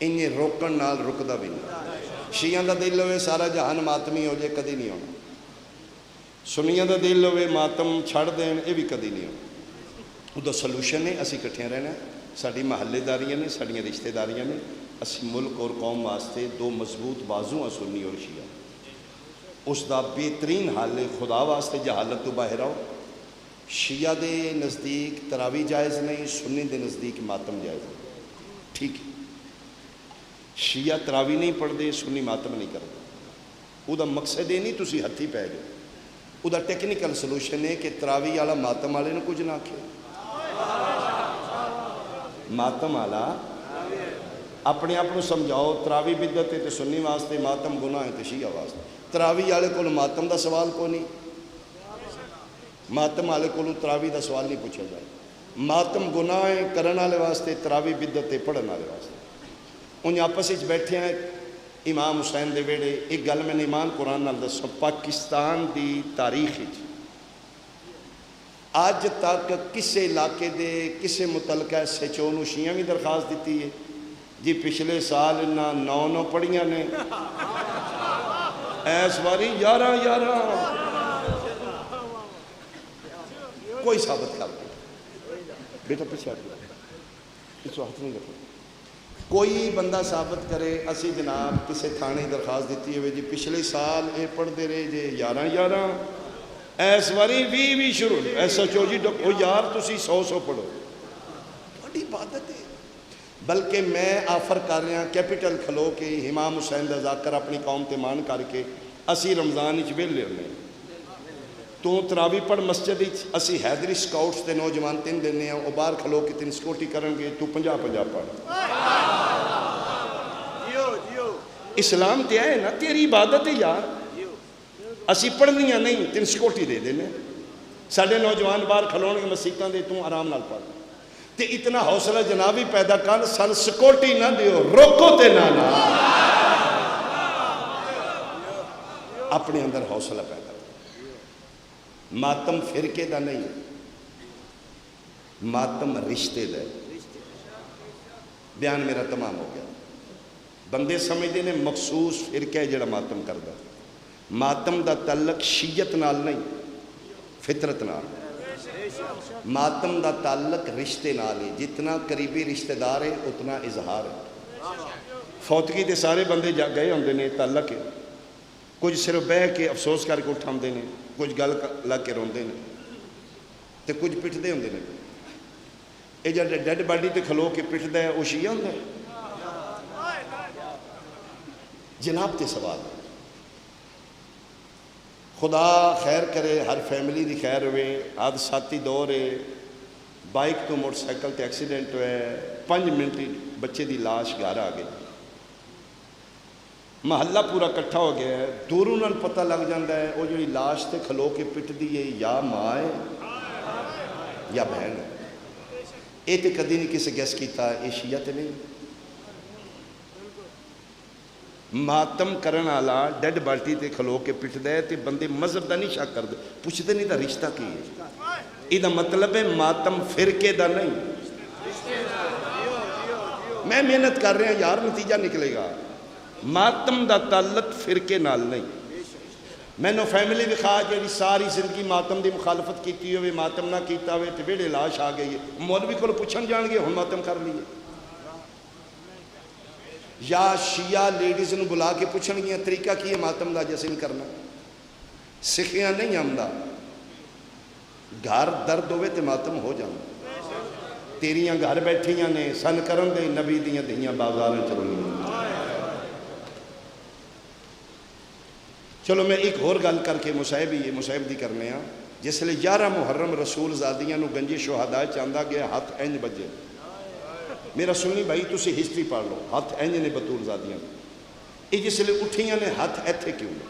انہیں روکن نال رکدا بھی نہیں۔ شیعہ دا دل ہوئے سارا جہان ماتمی ہو جائے کدی نہیں ہونا، سنیاں دا دل ہوئے ماتم چھڑ دین یہ بھی کدی نہیں ہونا۔ وہ دا سلوشن ہے اسی کٹھیاں رہنا، ساڑی محلے داریاں نے، ساڑیاں رشتہ داریاں نے، اسی ملک اور قوم واسطے دو مضبوط بازو ہیں سنی اور شیعہ۔ اس دا بہترین حال خدا واسطے جہالت تو باہر آؤ، شیعہ دے نزدیک تراوی جائز نہیں، سنی دے نزدیک ماتم جائز نہیں، ٹھیک ہے۔ شیعہ تراوی نہیں پڑھ دے، سنی ماتم نہیں کر دے، وہ دا مقصد یہ نہیں تسی ہتھی پہ گئے، وہ دا ٹیکنیکل سلوشن ہے کہ تراوی والا ماتم والے نے کچھ نہ کھے، ماتم والا اپنے آپ کو سمجھاؤ تراوی بدعت ہے تو سنی واسطے، ماتم گناہ ہے تو شیعہ واسطے۔ تراوی والے کو ماتم دا سوال کو نہیں، ماتم والے کو تراوی دا سوال نہیں پوچھا جائے۔ ماتم گناہ ہے کرن والے واسطے، تراوی بدعت ہے پڑھن والے واسطے۔ ان آپس وچ بیٹھے ہیں امام حسین دے ویڑے، ایک گل میں ایمان قرآن نال دسو، پاکستان دی تاریخ آج تک کسے علاقے دے کسے متعلقہ SHO نو شیعہ بھی درخواست دیتی ہے جی پچھلے سال انہاں 9 پڑھیاں نے، ایس باری 11 کوئی ثابت کر دے بیٹا پیچھے اس وقت نہیں رکھو، کوئی بندہ ثابت کرے اسی جناب کسے تھانے درخواست دیتی ہوئے جی پچھلے سال اے پڑھ دے رہے جے 11 ایس باری 20 شروع SHO جی او یار تسی 100 پڑھو، بڑی عبادت ہے۔ بلکہ میں آفر کر رہا کیپٹل کھلو کے امام حسین دا ذاکر اپنی قوم تے مان کر کے اسی رمضان وچ ویلے ہونے تو تراوی پڑھ مسجد اسی حیدری سکاؤٹس تے نوجوان 3 دینے ہیں، وہ باہر کھلو کے 3 سکوٹی کرن گے تو 50 پڑھ۔ اسلام تے آئے نا تیری عبادت ہے یار، اسی پڑھنیاں نہیں 3 سکوٹی دے دینے، ساڑھے نوجوان باہر کھلون گے مسیحتاں دے تو آرام نال پڑھ تے اتنا حوصلہ جنابی پیدا کر سن سکوٹی نہ دیو روکو تے نہ اپنے اندر حوصلہ پیدا کر۔ ماتم فرقے دا نہیں، ماتم رشتے دا۔ بیان میرا تمام ہو گیا۔ بندے سمجھتے نے مخصوص فرقہ ہے جڑا ماتم کردا، ماتم دا تعلق شیعت نال نہیں فطرت نال، ماتم دا تعلق رشتے نال ہے، جتنا قریبی رشتہ دار ہے اتنا اظہار ہے۔ فوتگی دے سارے بندے گئے ہوندے نے تعلق ہے، کچھ صرف بہ کے افسوس کر کے اٹھاندے نے، کچھ گل لگ کے روندے نے تے کچھ پٹھدے ہوندے نے۔ یہ جڑا ڈیڈ باڈی تے کھلو کے پٹھدا ہے وہ شیعہ ہوندا ہے؟ جناب تے سوال خدا خیر کرے، ہر فیملی دی خیر ہوئے، حادثاتی دور ہے، بائک تو موٹر سائیکل تے ایکسیڈنٹ ہوئے 5 منٹ بچے دی لاش گھر آ گئی، محلہ پورا کٹھا ہو گیا ہے، دوروں نال پتہ لگ جاندہ ہے وہ جو لاش تے کھلو کے پٹ دی ہے یا ماں ہے یا بہن ہے۔ یہ تے کدی نہیں کسی گیس کیتا یہ شیعہ تے نہیں۔ ماتم کرن والا ڈیڈ باڈی تے کھلو کے پٹھدا ہے تے بندے مذہب دا نہیں شک کردے، پوچھتے نہیں دا رشتہ کی ہے، یہ دا مطلب ہے ماتم فرقے دا نہیں۔ میں محنت کر رہا ہوں یار نتیجہ نکلے گا، ماتم دا تعلق فرقے نال نہیں۔ میں نو فیملی دکھا جی ساری زندگی ماتم دی مخالفت کیتی ہوئے، ماتم نہ کیتا ہوئے تے ویڑے لاش آ گئی ہے، مولوی کو پوچھن جان گے ہن ماتم کر لیے، یا شیعہ لیڈیز نو بلا کے پوچھن گیا طریقہ کی ہے ماتم دا جسم کرنا، سکھیاں نہیں آمدہ، گھر درد ہوئے تے ماتم ہو جانا، تیریاں گھر بیٹھیاں نے سن کرن دے نبی دیاں دیاں بازاراں چلونیاں۔ چلو میں ایک اور گل کر کے مصاحب دی کرنے ہاں. جس لئے 11 محرم رسول زادیاں نو گنجی شہداء چاندہ گیا ہاتھ اینج بجے. میرا سنی بھائی تسی ہسٹری پڑھ لو, ہاتھ اینج نے بطول زادیاں یہ جس لئے اٹھیاں نے ہاتھ ایتھے کیوں نے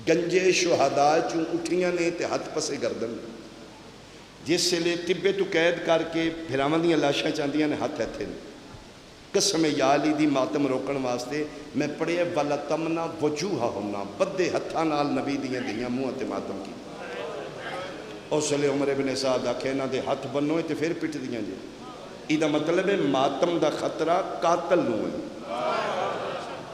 گنجے شہداء چوں اٹھیاں نے تے ہاتھ پسے گردن جس لئے طبے تو قید کر کے پھراواں دیاں لاشاں چاندیاں نے ہاتھ ایتھے نے. قسم یا علی دی ماتم روکن واسطے میں پڑھے والا تمنا وجوہا ہونا بدے ہتھاں نال نبی دیاں دیاں منہ تے ماتم کی. اس لئے عمر ابن سعد آکھے نہ دے ہاتھ بنو تے پھر پٹ دیاں جے. ایدہ مطلب ہے ماتم دا خطرہ قاتل نو ہے.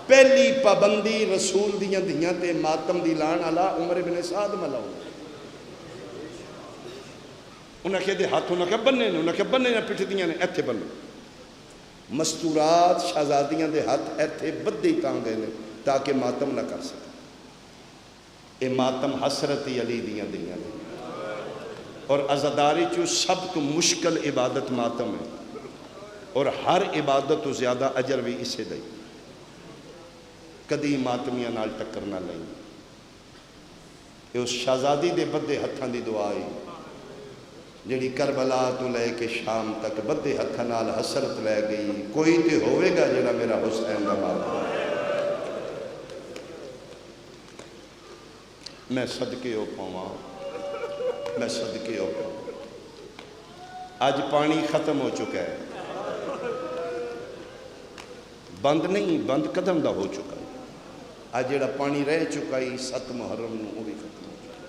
پہلی پابندی رسول دیاں دیاں تے ماتم دی لان علا عمر ابن سعد ملاؤ. انہاں کہ دے ہاتھ انہاں کہ بننے نہ پٹ دیاں نے ایتھے بنو. مستورات شہزادیاں دے ہاتھ ایتھے بدے تانگے نے تاکہ ماتم نہ کر سکے. اے ماتم حسرت علی دیاں دیاں نے اور عزاداری چو سب تو مشکل عبادت ماتم ہے اور ہر عبادت تو زیادہ اجر بھی اسے دئی. کدی ماتمیاں نال ٹکر نہ لیں. یہ اس شہزادی دے بدے ہتھاں دی دعائی جڑی کربلا تو لے کے شام تک بدے ہتھاں نال حسرت لے گئی. کوئی تے ہوئے گا جڑا میرا حسین دا ماتم. میں صدقے ہو پاواں میں صدقے ہو پاواں. آج پانی ختم ہو چکا ہے. بند نہیں بند قدم دا ہو چکا ہے. آج جڑا پانی رہ چکا ہے 7 محرم نو وہ بھی ختم ہو چکا ہے.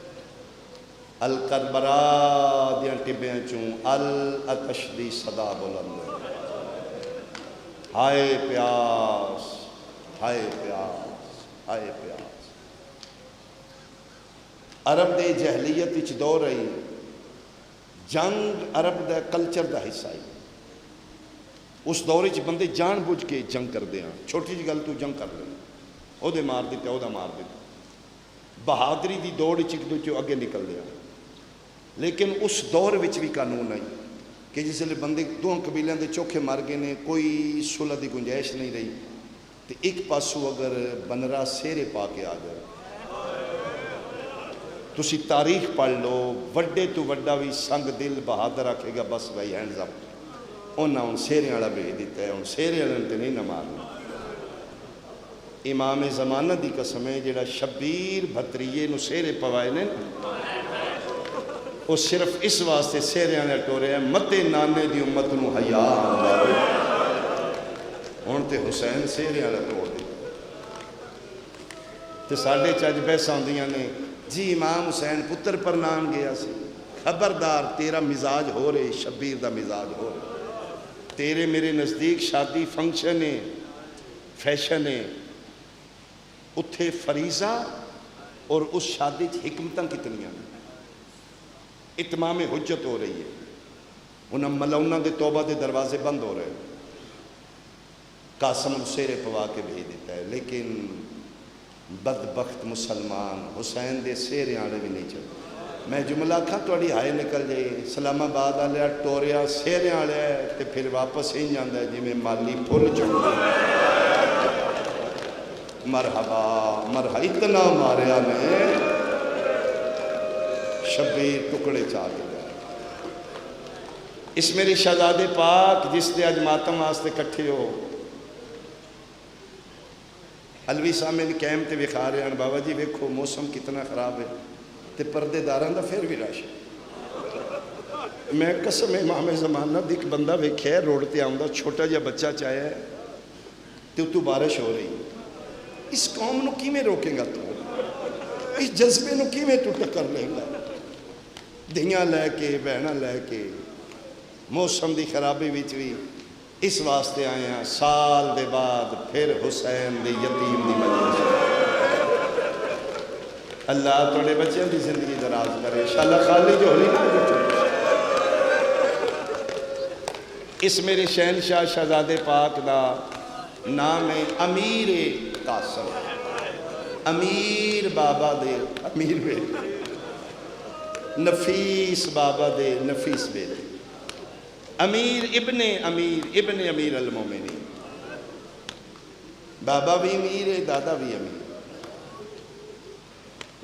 الکربرا دیاں ٹبیاں چوں الاتش دی صدا بلند ہائے پیاس ہائے پیاس ہائے پیاس. عرب دے جہلیت اچ دور رہی جنگ عرب دا کلچر دا حصہ ہے. اس دور اچ بندے جان بوجھ کے جنگ کر دیا. چھوٹی جی گل تو جنگ کر لیں او دے مار دیتے او دا مار دیتے. بہادری دی دوڑ اچ ایک دوجے اگے نکل دیا. لیکن اس دور وچ بھی قانون آئی کہ جس لئے بندے دو قبیلیاں دے چوکھے مار گئے نے کوئی صلح دی گنجائش نہیں رہی تو ایک پاسو اگر بنرا سیرے پا کے آ جائے. تسی تاریخ پڑھ لو وڈے تو وڈا بھی سنگ دل بہادر آکھے گا بس بھائی ہینڈز اپ. انہاں ان سیرے والا بھیج دیتا ہے. ان سیرے والے تے نہیں نہ مارنا. امام زمانہ دی قسم ہے جڑا شبیر بھتریے نو سیرے پوائے نے وہ صرف اس واسطے سیرے والے ٹورے ہیں متے نانے دی امت نو حیا ہن تے حسین سیرے والا توڑ دے. تے ساڈے چج بحثاں ہوندیاں نے جی امام حسین پتر پر نام گیا سی. خبردار تیرا مزاج ہو رہے شبیر دا مزاج ہو رہے. تیرے میرے نزدیک شادی فنکشن ہے فیشن ہے اتھے فریضہ اور اس شادی حکمتاں کتنیاں ہیں. اتمام حجت ہو رہی ہے. انہاں ملونہ دے توبہ دے دروازے بند ہو رہے ہیں. قاسم سیرے پوا کے بھیج دیتا ہے. لیکن بدبخت مسلمان حسین دے سیرے آنے بھی نہیں چلتے. میں جملہ کھا توڑی ہائے نکل جائے اسلام آباد آلیا ٹوریا سیرے آلیا ہے تے پھر واپس ہی جاندہ ہے جی میں مالی پھول چاہوں. مرحبا مرحبا اتنا ماریا میں شبیر ٹکڑے چاہ دیا. اس میری شہزادے پاک جس دے اج ماتم واسطے کٹھے ہو حلوی سامنے کیمپ تے وکھا رہے ہیں بابا جی ویکھو موسم کتنا خراب ہے تے پردے داراں دا پھر بھی رش. میں قسم امام زمانہ دی ایک بندہ ویکھیا روڈ تے آوندا چھوٹا جہا بچہ چاہیا ہے تے تو بارش ہو رہی. اس قوم نو کیویں روکے گا تو اس جذبے نو کیویں تو ٹکر لے گا. دیاں لے کے بہناں لے کے موسم دی خرابی وچ بھی اس واسطے آئے ہیں سال دے بعد پھر حسین دی یتیم دی مجلس. اللہ توڑے بچے دی زندگی دراز کرے انشاءاللہ خالی جو ہوئی نا. اس میرے شہنشاہ شہزادے پاک دا نام ہے امیر قاسم. امیر بابا دے امیر بیٹے نفیس بابا دے نفیس بیٹے امیر ابن امیر المومنین. بابا بھی امیر ہے، دادا بھی امیر۔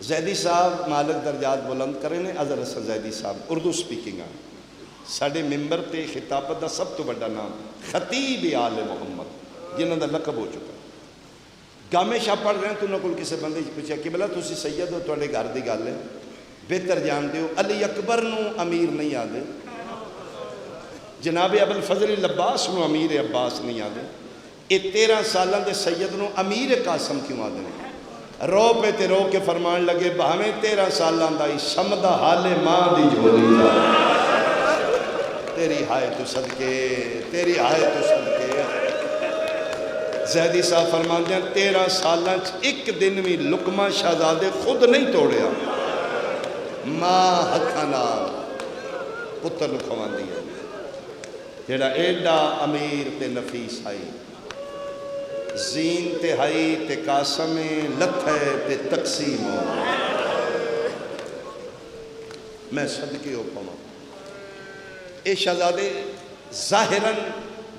زیدی صاحب مالک درجات بلند کرے نے، اظہر حسن زیدی صاحب اردو سپیکنگ آ ساڑھے ممبر تے خطابت دا سب تو بڑا نام خطیب آل محمد، جنہوں دا لقب ہو چکا۔ گامے شاہ پڑھ رہے ہیں تو انہوں کو کسی بندے پوچھا کہ بلا تسی سید ہو، تواڈے گھر دی گل ہے، بہتر جان دیو علی اکبر نو امیر نہیں آدھے، جناب ابو الفضل العباس نو امیر عباس نہیں آدھے، اے 13 سالہ دے سید نو امیر قاسم کیوں آدھے ہیں؟ رو پہ تے رو کے فرمان لگے بہمیں 13 سالہ دا ہی سمدہ حال ماں دی جھولی دا، تیری ہائے تو صدقے، تیری ہائے تو صدقے۔ زیدی صاحب فرمان دیں 13 سالہ ایک دن میں لقمہ شہزادے خود نہیں توڑیا، ماں ہتھانا پتر لکھوان دیا، جیڑا ایڈا امیر تے نفیس آئی، زین تے ہائی تے قاسم لتھے تے تقسیم ہو، میں صدقے ہو پاؤں۔ اے شہزادے ظاہراً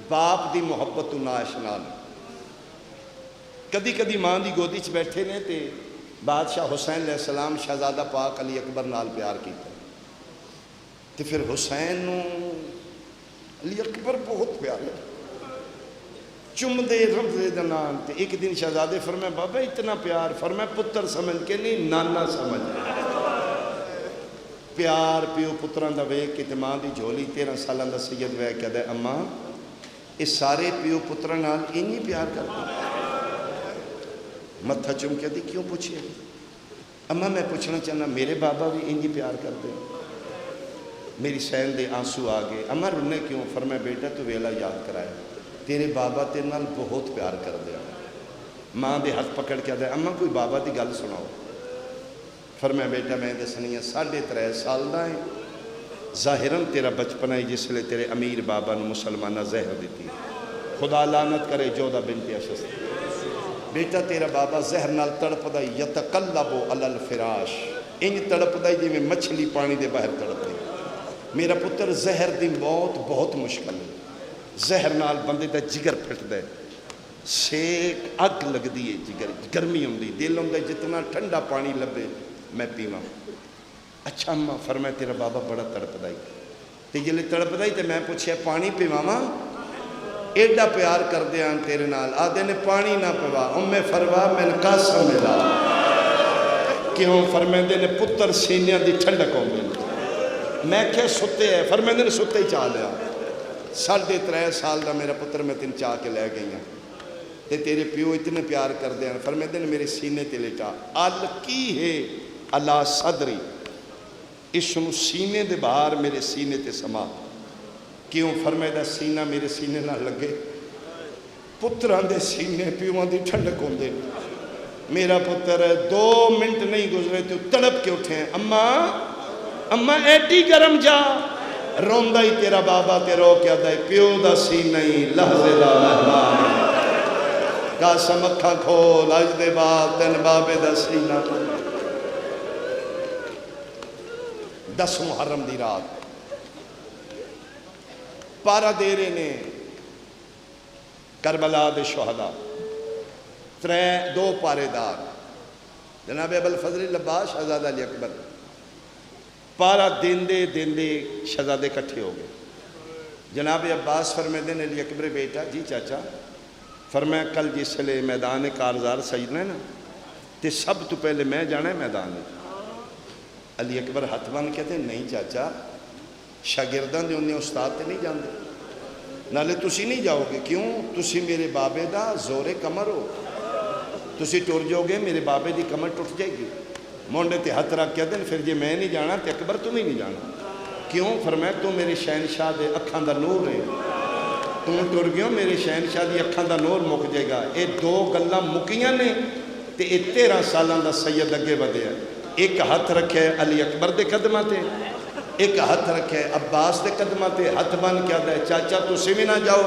باپ دی محبت و ناشنال، کدی کدی ماں دی گودی چ بیٹھے نے تے بادشاہ حسین علیہ السلام شہزادہ پاک علی اکبر نال پیار کیتا، تے پھر حسین نو علی اکبر بہت پیار ہے، چم دے رب دے دنان تے ایک دن شہزادے فرمائے بابا اتنا پیار، فرمائے پتر سمجھ کے نہیں نانا سمجھ، پیار پیو پتران دا ویک کے ماں دی جھولی 13 سالان دا سید ویک کہتا ہے اماں اس سارے پیو پتران نال انہی پیار کرتے، متھا چم کے دی کیوں پوچھے؟ اماں میں پوچھنا چاہنا میرے بابا بھی انہی پیار کرتے، میری سین دے آنسو آگے، اماں رنے کیوں؟ فرمائے بیٹا تو ویلا یاد کرائے، تیرے بابا تیرے نال بہت پیار کر دیا۔ ماں دے ہاتھ پکڑ کے دے اماں کوئی بابا دی گل سناؤ، فرمایا بیٹا میں دسنی ہے 3.5 سال دا ہے، ظاہراً تیرا بچپنا ہے جس لئے تیرے امیر بابا نے مسلمانہ زہر دیتی، خدا لعنت کرے جودہ بنت اشس، بیٹا تیرا بابا زہر نال تڑپ دائی یتقلبو علی الفراش، انج تڑپ دائی جی میں مچھلی پانی دے باہر تڑپ دائی، میرا پتر زہر دی موت بہت مشکل ہے، زہر نال بندے دا جگر پھٹ دے، سیک اگ لگ دیئے جگر، گرمی ہوں دی، دل ہوں دے جتنا ٹھنڈا پانی لبے میں پیواں۔ اچھا اماں فرمائے تیرا بابا بڑا تڑپ دائی، تے جلے تڑپ دائی تے میں پوچھے پانی پیواں ماں، ایڈا پیار کر دیا تیرے نال، آدھے نے پانی نہ پیوا، امیں فروا میں نے قاسم ملا، کیوں؟ فرمائے دے نے پتر سینیاں دی ٹھنڈک ہوں گی، میں کیا ستے ہے؟ فرمائے دے نے ستے ہی چاہ لیا، 3.5 سال دا میرا پتر میں تین چاہ کے لے گئی ہیں، تے تیرے پیو اتنے پیار کر دیا، فرمائے دے نے میرے سینے تے لٹا، الکی ہے اللہ صدری، اسنو سینے دے باہر میرے سینے تے سما، کیوں؟ فرمائے دا سینہ میرے سینے نہ لگے، پتران دے سینے پیوان دی ٹھنڈک ہوں دے، میرا پتر 2 منٹ نہیں گزرے تو تڑپ کے اٹھے ہیں، اماں ایٹی گرم جا، روندہ ہی تیرا بابا تے رو کیا دائے، پیو دا سینہ ہی لحظے دا مہمان، قاسم اکھاں کھول آج دے بعد تین بابے دا سینہ۔ 10 محرم دی رات پارا دیرے نے کربلا دے شہداء 2 پارے دار جناب ابو الفضل العباس شہزادہ علی اکبر پارا دین دے شہزادے کٹھے ہو گئے، جناب عباس فرمائے دین علی اکبر بیٹا جی چاچا، فرمایا کل جس لئے میدان کارزار سجدنا ہے نا تے سب تو پہلے میں جانا ہے میدان میں، علی اکبر ہاتھ بان کہتے ہیں نہیں چاچا شاگردان دے انہیں استاد تے نہیں جان دے، نالے تسی نہیں جاؤ گے، کیوں؟ تسی میرے بابے دا زور کمر ہو، تسی ٹور جاؤ گے میرے بابے دی کمر ٹوٹ جائے گی، مونڈے تے ہاتھ رکھ کہتے ہیں پھر جے میں نہیں جانا تے اکبر تم ہی نہیں جانا، کیوں؟ فرمایا تو میرے شہنشاہ دے اکھاں دا نور ہے، تم ٹور گئے میرے شہنشاہ دی اکھاں دا نور مک جائے گا، اے 2 گلاں مکیاں نے تے اے 13 سالان دا سید اگے ودے ہیں، ایک ہاتھ رکھے علی اکبر دے قدمہ تے، ایک ہاتھ رکھے عباس دے قدمہ تے، ہاتھ بن کیا دے چاچا تسی بھی نہ جاؤ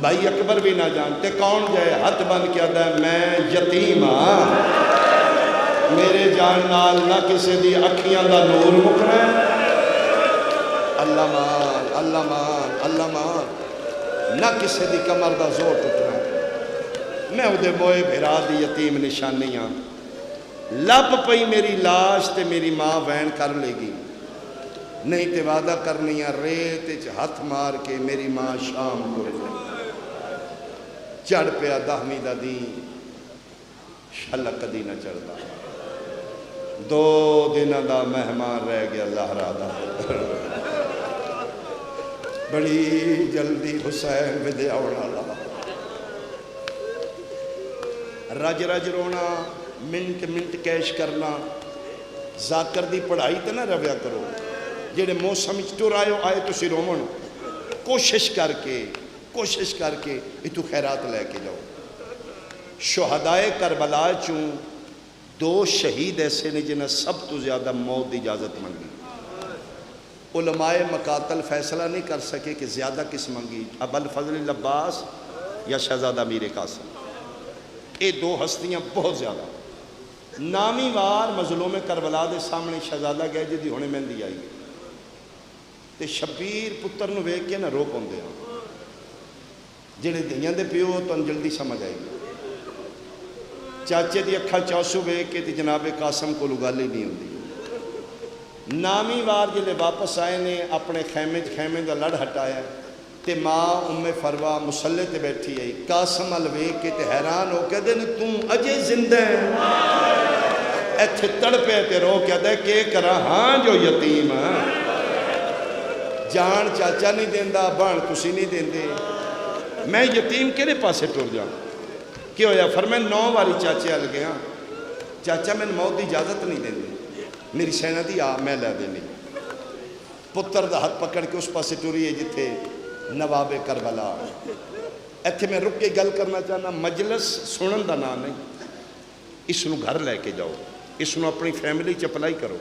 بھائی اکبر بھی نہ جان تے کون جائے، ہاتھ بن کیا دے میں یتیم ہاں، میرے جان نال نہ کسی دی اکھیاں دا نور مکنا ہے، اللہ مان اللہ مان اللہ مان، نہ کسی دی کمر دا زور ٹوٹنا ہے، میں وہ موئے بھرا دی یتیم نشانی ہاں لب پئی میری لاش تے میری ماں وین کر لے گی نہیں تے وعدہ کرنی ہے ریت ہاتھ مار کے میری ماں شام کو چڑھ پیا 10ویں دا دین شلک کدی نہ چڑھتا 2 دن دا مہمان رہ گیا زہرا دا بڑی جلدی حسین ودیا ہونا لگا رج رج رونا منٹ منٹ کیش کرنا ذاکر دی پڑھائی تے نہ رویا کرو جڑے موسم ٹر آئے تسی رومن کوشش کر کے اتو خیرات لے کے جاؤ شہدائے کربلا چوں 2 شہید ایسے نے جنہیں سب تو زیادہ موت دی اجازت منگی علماء مقاتل فیصلہ نہیں کر سکے کہ زیادہ کس منگی ابو الفضل العباس یا شہزادہ امیر قاسم یہ 2 ہستیاں بہت زیادہ نامی وار مظلوم کربلا دے سامنے شہزادہ گئے جی ہونے مہندی آئی تے شبیر پتر نو ویکھ کے نہ رو پاندے ہیں جڑے دھیاں دے پیو تو جلدی سمجھ آئی چاچے دی اکھا چاسو ویکھ کے تے جناب قاسم کو گل ہی نہیں ہوندی نامی وار جلے واپس آئے نے اپنے خیمے دا لڑ ہٹایا تے ماں ام فروا مسلح تے بیٹھی آئی قاسم ال ویکھ کے تے حیران ہو کے دن تم اجے زندہ ہے ایتھے تڑپے تے رو کے دے کہ کرا ہاں جو یتیم جان چاچا نہیں دیندا بان تسی نہیں دیندے میں یتیم کیڑے پاسے ٹر جاؤں کی ہویا فرمایا 9 واری چاچے ال گیا چاچا میں موت دی اجازت نہیں دیندے میری سینہ دی آ میں لے دینی پتر دا ہاتھ پکڑ کے اس پاسے ٹری ہے جتھے نواب کربلا ایتھے میں رک کے گل کرنا چاہنا مجلس سنن دا نام نہیں اس نو گھر لے کے جاؤ اس نو اپنی فیملی چپلائی کرو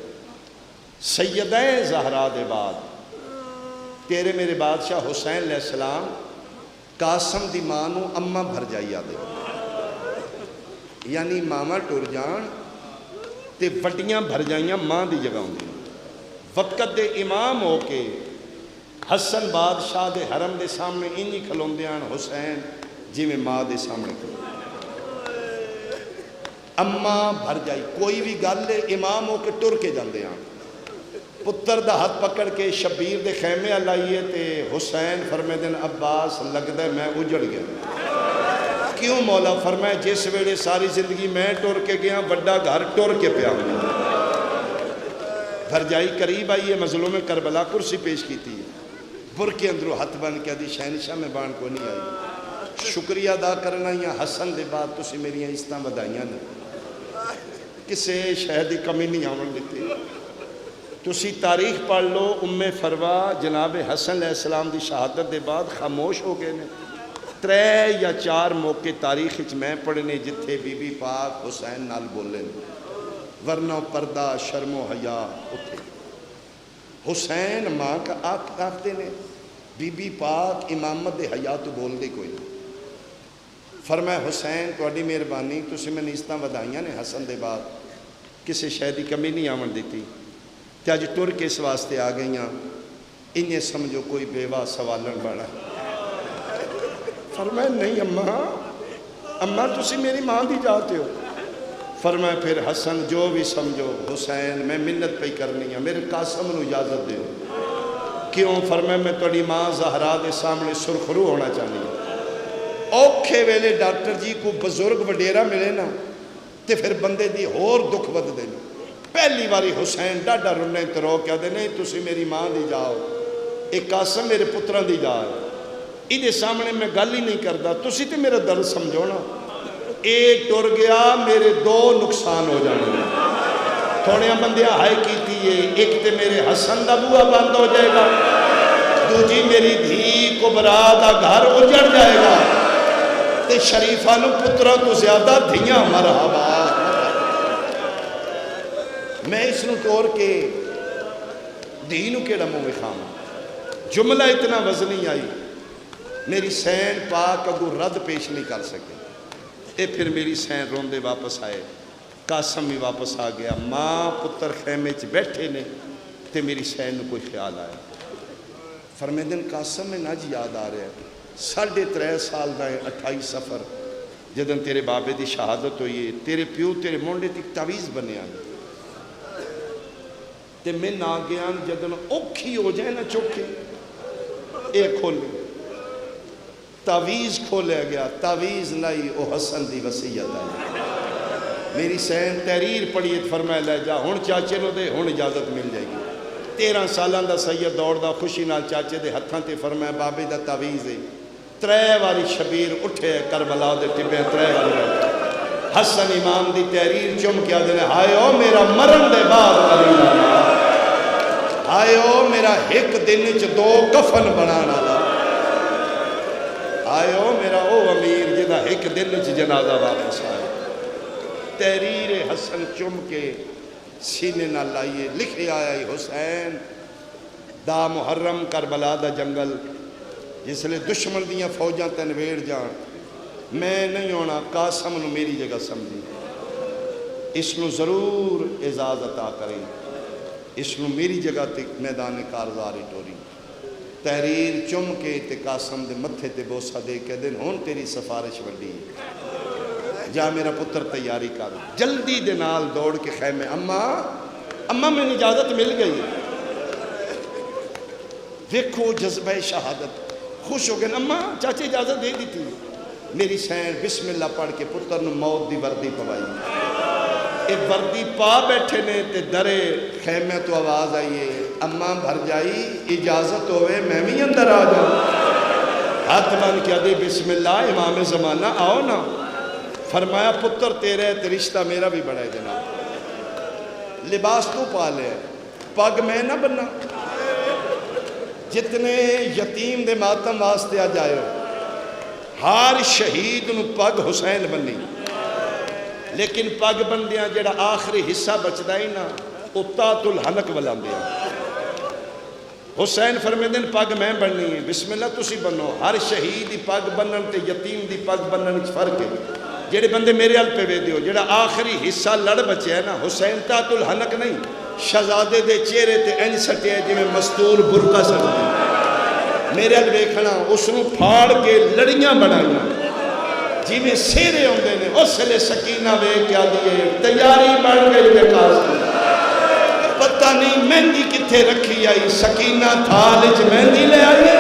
سیدہ زہرا دے بعد تیرے میرے بادشاہ حسین علیہ السلام قاسم دی ماں نو اماں بھر جائی آدھے یعنی ماما ٹر جان تے وٹیاں بھر جائیاں ماں دی جگہ ہوندی وقت دے امام ہو کے حسن بادشاہ دے حرم دے سامنے انہی کھلوندیاں حسین جی میں ماں دے سامنے کھلو اماں بھر جائی کوئی بھی گل لے امام ہو کے ٹر کے جاندے ہیں پتر دا ہاتھ پکڑ کے شبیر دے خیمے لائیے تے حسین فرمے دن عباس لگ دے میں اجڑ گیا کیوں مولا فرمائے جس ویڑے ساری زندگی میں ٹر کے گیا بڑا گھر ٹر کے پیا بھر جائی قریب آئیے مظلوم کربلا کرسی پیش کی تھی بر کے اندروں ہاتھ بن کے دی شہنشاہ میں بان کو نہیں آئی شکریہ ادا کرنا یا حسن دے بعد تسی میری عزتاں ودائیاں نے کسے شہدی کمی نہیں آمن دیتے تسی تاریخ پڑھ لو ام فروا جناب حسن علیہ السلام دی شہادت دے بعد خاموش ہو گئے نے 3 یا 4 موقع تاریخ میں پڑھنے جتھے بی بی پاک حسین نال بولے ورنہ پردہ شرم و حیا اتھے حسین ماں کا آکھتے نے بی بی پاک امامت دے حیا تو بول دے کوئی نہیں فرمایا حسین تواڈی مہربانی تسی میں نیستاں ودائیاں نے حسن دے بعد کسے شہدی کمی نہیں آمن دیتی تے اج ٹر کے اس واسطے آ گئیاں انہیں سمجھو کوئی بیوہ سوالن بڑا فرمایا نہیں اماں تسی میری ماں دی جاتے ہو فرمایا پھر حسن جو بھی سمجھو حسین میں منت پہ کرنی ہے میرے قاسم نو اجازت دے کیوں فرمایا میں تھوڑی ماں زہرا دے سامنے سرخرو ہونا چاہنی اوکھے ویلے ڈاکٹر جی کو بزرگ وڈیرا ملے نا تے پھر بندے دی اور دکھ ود دے پہلی باری حسین ڈاڈا رونے ترو کیا دے نہیں تسی میری ماں دی جاؤ ایک قاسم میرے پتران دی جاؤ ادھے سامنے میں گل ہی نہیں کرتا تسی تے میرا درد سمجھو نا ایک ٹر گیا میرے 2 نقصان ہو جانے تھوڑے بندے ہائے کیتی ہے ایک تے میرے حسن دا بوا بند ہو جائے گا دوجی میری دھی کبرا دا گھر اجڑ جائے گا تے شریفہ نو پترہ تو زیادہ دھیاں مرحبا میں اس نو توڑ کے دینو کے ڈموں میں خام جملہ اتنا وزنی آئی میری سین پاک اگو رد پیش نہیں کر سکے اے پھر میری سین روندے واپس آئے قاسم بھی واپس آ گیا ماں پتر خیمے چ بیٹھے نے تے میری سین نو کوئی خیال آیا فرمیدن قاسم میں نہ جی یاد آ رہا ہے 3.5 سال دا ہے 28 سفر جدن تیرے بابے دی شہادت ہوئی ہے تیرے پیو تیرے مونڈے تک تعویز بنیا تے میں نہ گیا جدن اوکھی ہو جائے نا چوکھی اے کھولے تعویز کھولے گیا تعویز لائی او حسن دی وصیت آئی میری سین تحریر پڑھی فرمایا لے جا ہن چاچے نو دے ہن اجازت مل جائے گی 13 سالاں دا سید دوڑ دا خوشی نال چاچے دے ہتھاں تے فرمایا بابے دا تعویز ہے 3 واری شبیر اٹھے کربلا دے ٹبے 3 واری حسن امام دی تحریر چم کیا دے ہائے او میرا مرن دے بعد علی ہائے او میرا ایک دن وچ 2 کفن بنانا والا ہائے او میرا او امیر جدا ایک دن وچ جنازہ واپس آئے تحریر حسن چم کے سینے نہ لائیے لکھے آیا حسین دا محرم کربلا دا جنگل جس لئے دشمن دیاں فوجاں تنویڑ جان میں نہیں ہونا قاسم نو میری جگہ سمجھی اس نو ضرور اعزاز عطا کریں اس نو میری جگہ تک میدان کارزاری ٹوری تحریر چم کے تے قاسم دے متھے تے بوسہ دے کے دن ہون تیری سفارش وڈی جا میرا پتر تیاری کر جلدی دے نال دوڑ کے خیمے اماں میں اجازت مل گئی دیکھو جذبہ شہادت خوش ہو گئے اماں چاچے اجازت دے دی تھی میری سین بسم اللہ پڑھ کے پتر نو موت دی وردی پوائی اے وردی پا بیٹھے نے تے درے خیمے تو آواز آئیے اماں بھر جائی اجازت ہوئے میں بھی اندر آ جاؤں ہاتھ بن کیا دے بسم اللہ امام زمانہ آؤ نا فرمایا پتر تیرے تے رشتہ میرا بھی بڑا ہے جناب لباس تو پالے پگ میں نہ بننا جتنے یتیم دے ماتم واسطے آ جائے ہر شہید نو پگ حسین بننی لیکن پگ بندیاں جڑا آخری حصہ بچدا ہی نا اتات الحلق بلان دیا حسین فرمیدن پگ میں بننی ہے بسم اللہ تسی بنو ہر شہید دی پگ بنن تے یتیم دی پگ بنن وچ فرق ہے جڑے بندے میرے حل پہ ویدے ہو جڑا آخری حصہ لڑ بچے ہے نا حسین تات الحلق نہیں شہزادے دے چہرے تے انج سٹے جی میں مستور برقع سٹے میرے حل ویکھنا اس نو پھاڑ کے لڑیاں بنائیاں جی میں سیرے ہوندے نے اس لئے سکینہ ویکھ کیا دیئے تیاری بن گئی بے قاسم پتہ نہیں مہندی کتھے رکھی آئی سکینہ تھالج مہندی لے آئی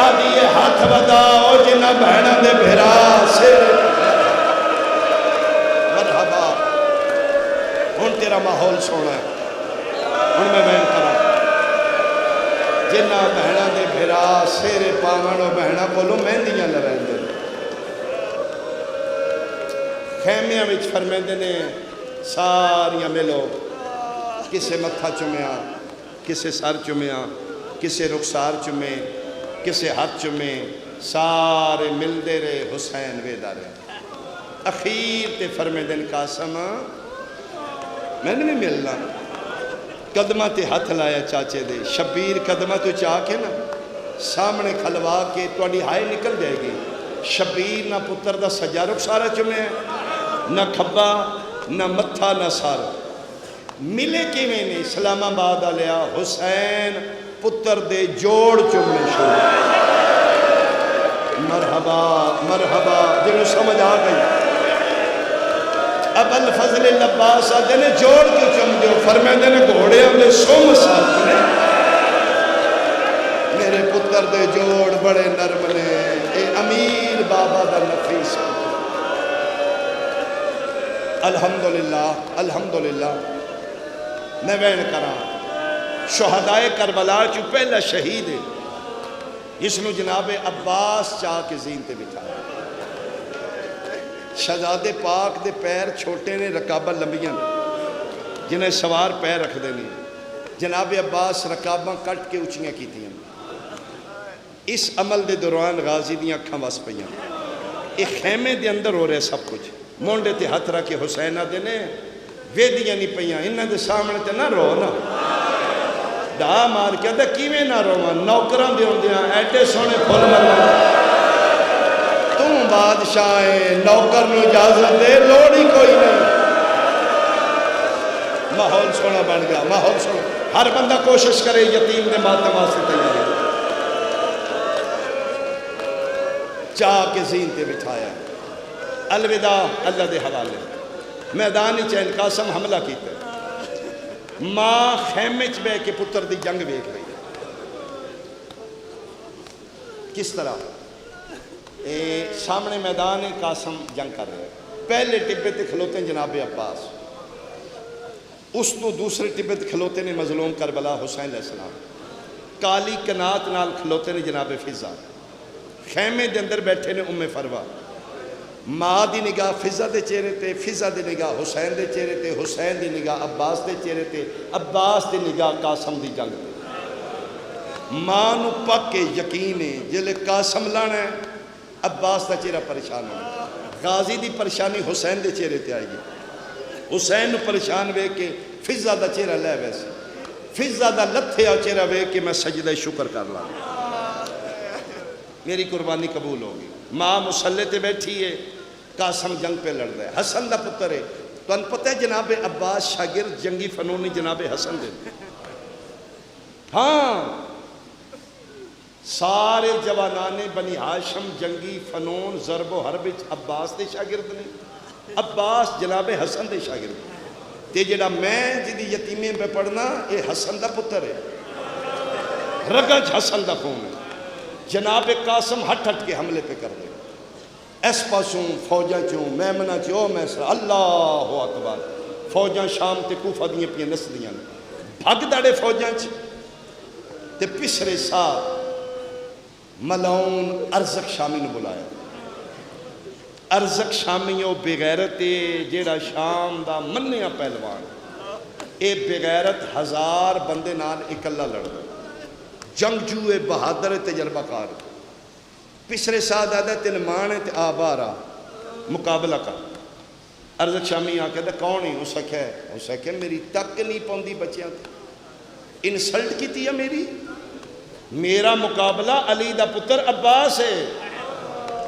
آدھیے ہاتھ بداؤ جنہ بہنہ دے بھرا سیرے مرحبا ہن تیرا ماحول سونا ہے ہن میں بیان کرا جنہ بہنہ دے بھرا سیرے پاونو بہنہ بولو مہندیاں لرائیں دے خیمیاں وچ فرمیندے نے ساریاں ملو کسے متھا چمیا کسے سر چمیا کسے رخسار چمے کسے ہاتھ چمے سارے مل دے رہے حسین ویدہ رہے اخیر تے فرمیندن قاسم میں نے بھی ملنا قدمہ تے ہاتھ لایا چاچے دے شبیر قدمہ تو چاہ کے نا سامنے کھلوا کے توڑی ہائے نکل جائے گی شبیر نہ پتر دا سجا رخسارا چمے نہ کھبا نہ متھا نہ سار ملے کی میں نے اسلام آباد لیا حسین پتر دے جوڑ چمنے شروع مرحبا مرحبا جنہوں سمجھ آ گئی اب الفضل العباس آدھے جوڑ کیوں چم دیو فرمیدے نے گھوڑے ہمیں سوم ساتھ نے میرے پتر دے جوڑ بڑے نرم نے اے امیر بابا دا نفیس الحمدللہ الحمدللہ میں بین کرا شہدائے کربلا چو پہلا شہید ہے جس نو جناب عباس چاہ کے زین تے بٹھایا شہزادے پاک دے پیر چھوٹے نے رکابہ لمبیاں جنہیں سوار پیر رکھ دینے جناب عباس رکابہ کٹ کے اچھیاں کی تھی اس عمل دے دوران غازی دیاں اکھاں واس پہیاں ایک خیمے دے اندر ہو رہے سب کچھ مونڈے تے ہاتھ رکھے حسینہ دینے ویدیاں نہیں پہیاں انہاں دے سامنے تے نہ رو نا دا مار کیا دا کیویں نہ رو نوکران دے ہوں دیاں ایٹے سونے پھول مرنا تم بادشاہیں نوکر نو اجازت دے لوڑی کوئی نہیں ماحول سونا بن گیا ماحول سونا ہر بندہ کوشش کرے یتیم دے ماتمہ سے تیاری چاہ کے زین تے بٹھایا الوداع اللہ دے حوالے میدان چین قاسم حملہ کیتا ہے ماں خیمے چ بہ کے پتر دی جنگ ویکھ رہی ہے کس طرح سامنے میدان قاسم جنگ کر رہے ہیں پہلے ٹبے تے کھلوتے ہیں جناب عباس اس تو دوسرے ٹبے تے کھلوتے نے مظلوم کربلا حسین علیہ السلام کالی کنات نال کھلوتے نے جناب فضا خیمے دے اندر بیٹھے نے ام فروا ماں دی نگاہ فضا دے چہرے تے فضا دی نگاہ حسین دے چہرے تے حسین دی نگاہ عباس دے چہرے تے عباس دی نگاہ قاسم دی جنگ تے ماں نو پکے یقین ہے جلے قاسم لانا ہے عباس دا چہرہ پریشان ہونا غازی دی پریشانی حسین دے چہرے تے آئے گی حسین نو پریشان وے کے فضا دا چہرہ لے ویسے فضا دا لتھے اور چہرہ وے کے میں سجدہ شکر کر لا میری قربانی قبول ہوگی ماں مسلح تے بیٹھی ہے قاسم جنگ پہ لڑ رہا ہے حسن دا پتر ہے تو ان پتہ ہے جناب عباس شاگرد جنگی فنونی جناب حسن دے ہاں سارے جوانان بنی ہاشم جنگی فنون ضرب و حرب عباس دے شاگرد نے عباس جناب حسن دے شاگرد تے جڑا میں جدی یتیمیں پہ پڑھنا یہ حسن دا پتر ہے رگج حسن دا خون ہے جناب قاسم ہٹ ہٹ کے حملے پہ کر دے اس پاسوں فوجاں چوں میمنہ چوں میسرہ اللہ اکبر فوجاں شام تے کوفہ دیاں پیاں نس دیاں بھگ داڑے فوجاں چ تے پسرے ساتھ ملعون ارزق شامی نے بلایا ارزق شامیوں بغیرت جیڑا شام دا منیا پہلوان اے بغیرت 1000 بندے نال اکلا لڑ گئے جنگجو بہادر تجربہ کار پسرے ساتھ آدھا تین مانے تے آبارا مقابلہ کا ارزق شامی آکے دا کون ہی ہو سکے میری تک نہیں پوندی بچیاں تھے انسلٹ کی تھی میری میرا مقابلہ علی دا پتر عباس ہے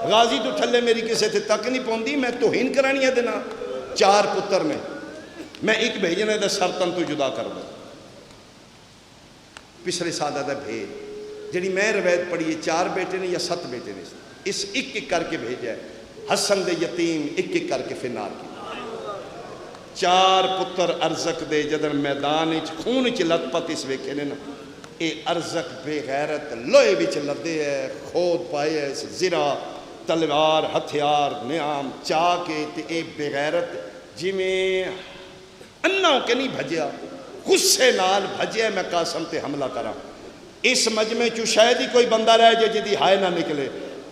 غازی تو تھلے میری کسے تھے تک نہیں پوندی میں توہین کرانی ہے دینا 4 پتر میں ایک بھیجنے دے سرطن تو جدا کر دوں پچھلے سادہ دا بھیج جڑی میں روایت پڑھی 4 بیٹے نے یا 7 بیٹے نے اس ایک ایک کر کے بھیجا ہے حسن دے یتیم ایک ایک کر کے فنار کی 4 پتر ارزق دے جدر میدان خون چ لت پت اس ویکھے نے نا اے ارزق بے غیرت لوہے وچ لدے ہے خود پائے ہے زرا تلوار ہتھیار نعام چاہ کے تے اے بے غیرت جی میں انہوں کے نہیں بھجیا غصے نال بھجیا میں قاسم تے حملہ کرا اس مجمع چو شاید ہی کوئی بندہ رہ جائے جدی ہائے نہ نکلے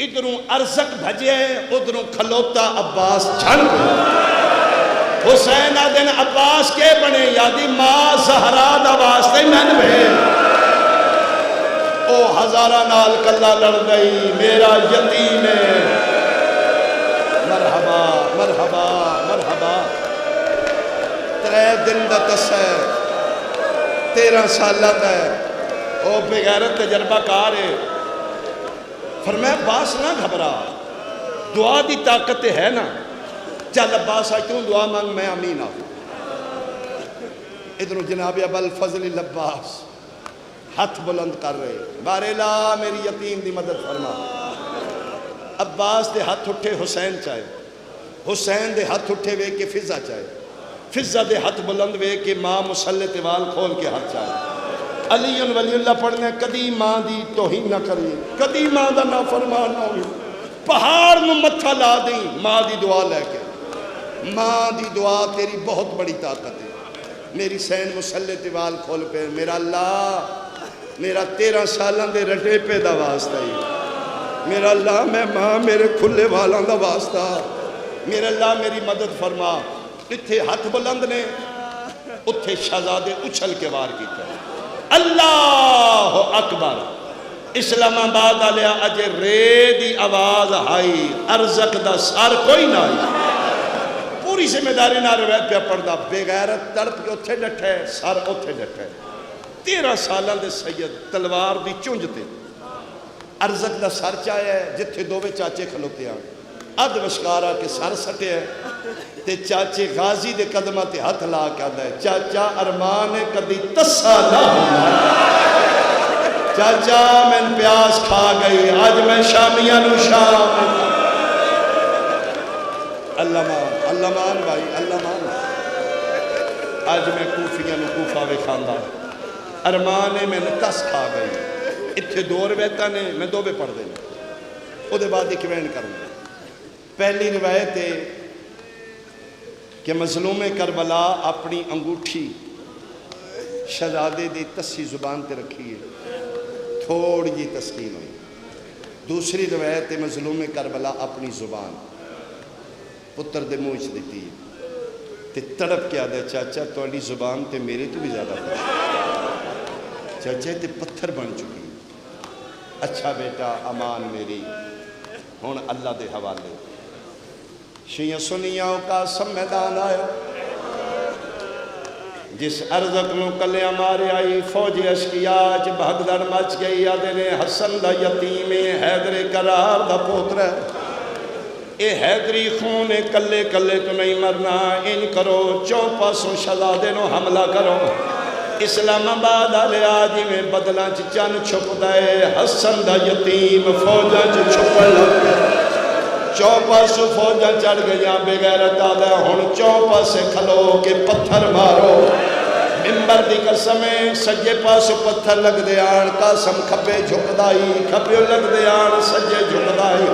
ادھروں ارزق بھجیا ہے ادھروں کھلوتا عباس چھڑ گئے حسین آدھن عباس کے بنے یادی ماں زہرا دا واسطے میں نے او ہزارہ نال کلا لڑ گئی میرا یتیم ہے مرحبا مرحبا مرحبا 3 دن دا تسے 13 سالت ہے او بغیرت تجربہ کار ہے فرمایا عباس نہ گھبرا دعا دی طاقت ہے نا چل عباس آج توں دعا مانگ میں امین آؤں ادھر جناب ابو الفضل العباس ہاتھ بلند کر رہے بارے لا میری یتیم دی مدد فرما عباس دے ہاتھ اٹھے حسین چاہے حسین دے ہاتھ اٹھے وے کے فضا چاہے فضا دے ہاتھ بلند وے کے ماں مسلح تیوال کھول کے ہاتھ چاہے علی ولی اللہ پڑھنے کدی ماں دی توہین نہ کریے کدی ماں دا نافرمان نہ ہوئی پہاڑ میں متھا لا دیں ماں دی دعا لے کے ماں دی دعا تیری بہت بڑی طاقت ہے میری سین مسلح تیوال کھول پہ میرا اللہ میرا 13 سالان دے رٹے پہ دا واسطہ ہی میرا اللہ میں ماں میرے کھلے والان دا واسطہ میرا اللہ میری مدد فرما اتھے ہاتھ بلند نے اتھے شہزادے اچھل کے وار کی طرح اللہ اکبر اسلام آباد آلیا اجے رے دی آواز آئی ارزق دا سار کوئی نہ آئی پوری ذمہ داری نہ روایت پہ پڑھدا بے غیرت تڑپ کے اتھے ڈٹھے سار اتھے ڈٹھے 13 سالان دے سید تلوار دی چونجتے ارزق دا سر چاہے ہے جتھے دووے چاچے کھلوتے ہیں اد وشکارا کے سر سٹے ہیں تے چاچے غازی دے قدمہ تے ہاتھ لا کے آدھا ہے چاچا ارمان کدی تسا نہ ہونا چاچا میں پیاس کھا گئی آج میں شامیاں نو شام اللہ مان بھائی اللہ مان. آج میں کوفیاں نو کوفہ وکھاندا ارمان میں تس کھا گئی. اتھے دو روایتاں نے میں دو پڑھ دینا او دے بعد ایک وین کروں گا. پہلی روایت ہے کہ مظلوم کربلا اپنی انگوٹھی شہزادے دی تسی زبان تے رکھی ہے, تھوڑی جی تسکین ہوئی. دوسری روایت ہے مظلوم کربلا اپنی زبان پتر دے منہ وچ دتی تے تڑپ کے آدھا چاچا تہاڈی زبان تے میرے تو بھی زیادہ خوش, چاچا تے پتھر بن چکی. اچھا بیٹا امان میری ہن اللہ دے حوالے. شیعہ سنیاں کا سب میدان آیا جس ارزق نو کلیاں مارے آئی فوج اشکیاج بھگدڑ مچ گئی. آدھے نے حسن دا یتیم حیدر کرار دا پوتر ہے, اے حیدری خون کلے کلے تو نہیں مرنا. ان کرو چوپاسوں شہزادے نو حملہ کرو. اسلام آباد آلے آجی میں بدلاں چن چھپ دائے. حسن دا یتیم فوجاں چھپ لگے. چوپاسوں فوجاں چڑھ گئیاں بغیرت آدھا ہن چوپاسے کھلو کے پتھر مارو. ممبر دی قسمیں سجے پاسوں پتھر لگ دے آن. قاسم کھپے جھک دائی کھپے لگ دے آن سجے جھک دائی.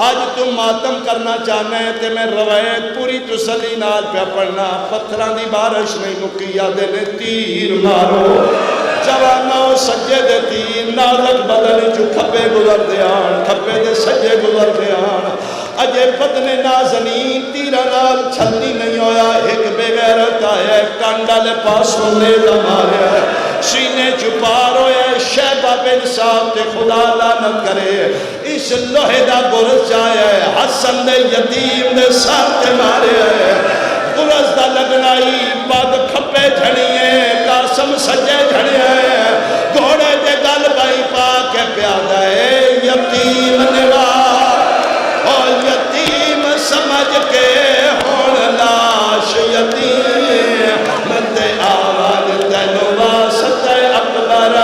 آج تم ماتم کرنا چاہنا ہے تے میں روایت پوری تسلی نال پہ پڑھنا. پتھران دی بارش نہیں مکی. آدھے نے تیر مارو. جوانوں سجے دے تیر نالک بدن جو کھپے گزر دے آن کھپے دے سجے گزر دے آن. اجے بدن نازنین تیرہ نال چھلنی نہیں ہویا. ایک بغیرت آیا کانڈال پاسوں نے دماریا سینے چھپار ہوئے. شہبہ بن صاحب تے خدا لعنت کرے اس لوہے دا گرز آیا ہے. حسن دے یتیم دے ساتھ مارے ہے. گرز دا لگنائی پگ کھپے جھڑیے قاسم سجے جھڑیے. گھوڑے دے گل بائی پا کے پیادہ ہے یتیم نوار اور یتیم سمجھ کے ہون لاش یتیم مد آواد تینو واسط اکبر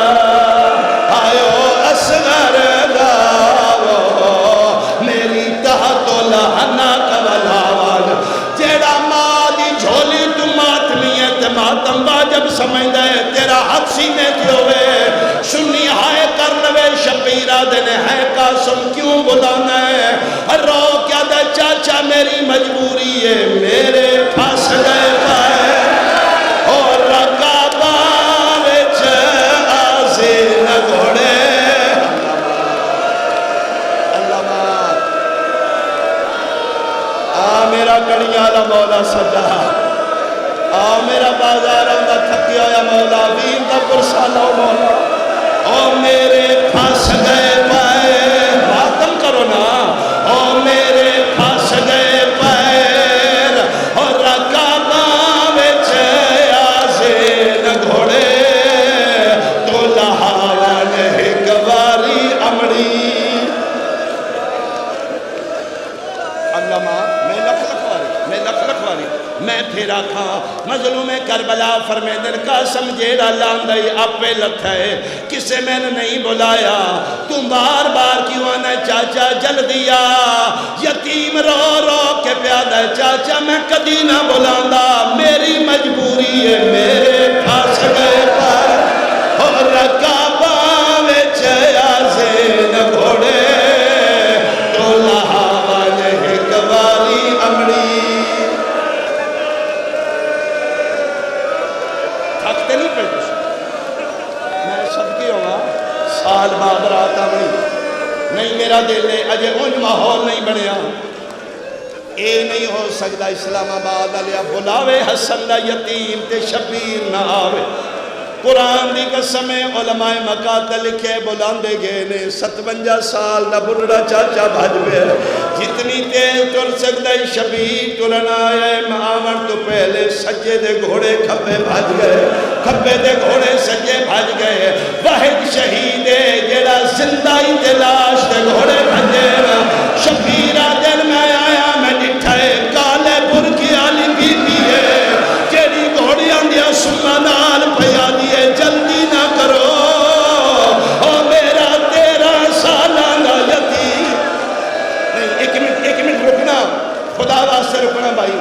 آئیو اصغر داو میری تحت لہنا کبلاوان. جیڑا ماں دی جھولی تو ماتمی ہے تے ماتم واجب سمجھ دے تیرا حق سینے تھی ہوئے. سنی ہائے کر لوے شبیرہ دینے ہے قاسم کیوں بلانا ہے. رو کیا دے چاچا میری مجبوری ہے میرے پھاس گئے پائے اور رقابہ وچ آزین گھوڑے. اللہ بات میرا کڑیاں لا مولا سجا. میرا بازار اندہ تھکی ہویا مولا ویر دا پرسا لو مولا. او میرے پھاس گئے پائے ماتم کرو نا. او میرے پھاس گئے پیر اور رقابہ وچ آزین گھوڑے. تو لہاوان ایک واری امڑی. اللہ ماں میں لکھ واری میں پھیرا کھاں مظلوم کربلا فرمے دل قاسم جیڑا لاندائی اپے لتھا ہے کسے میں نے نہیں بلایا. تم بار بار کیوں آنا چاچا جل دیا. یتیم رو رو کے پیادہ چاچا میں کدی نہ بلاندا. میری مجبوری ہے میرے پھاس گئے پر اور رقابہ وچ آزین گھوڑے. تو لہاوان ایک واری امڑی. تھکتے نہیں پہ میں صدقی ہوں سال بعد رات آمنی نہیں میرا دل ہے اجے ان ماحول نہیں بنیا. اے نہیں ہو سکتا اسلام آباد علیہ بلاوے حسن دا یتیم تے شبیر نہ آوے. قرآن دی قسم علماء مکہ لکھے بلاندے گئے نے 57 سال دا بڑھڑا چاچا بھاج بے. جتنی تیز ٹر سکتا ہے شبیر ٹرنا آئے معاون تو پہلے سجے دے گھوڑے کھپے بھاج گئے. کھپے دے گھوڑے سجے بھاج گئے. واحد شہید ہے جیڑا زندائی دے لاش دے گھوڑے بھاجے. شبیرہ دل میں آیا میں ڈٹھائے کالے پور کی آلی بی بی ہے جیڑی گھوڑیاں دیا سمانال پیا دیئے جلدی نہ کرو. او میرا 13 سالہ یتیم. نہیں ایک منٹ رکنا. خدا واسطے رکنا بھائی،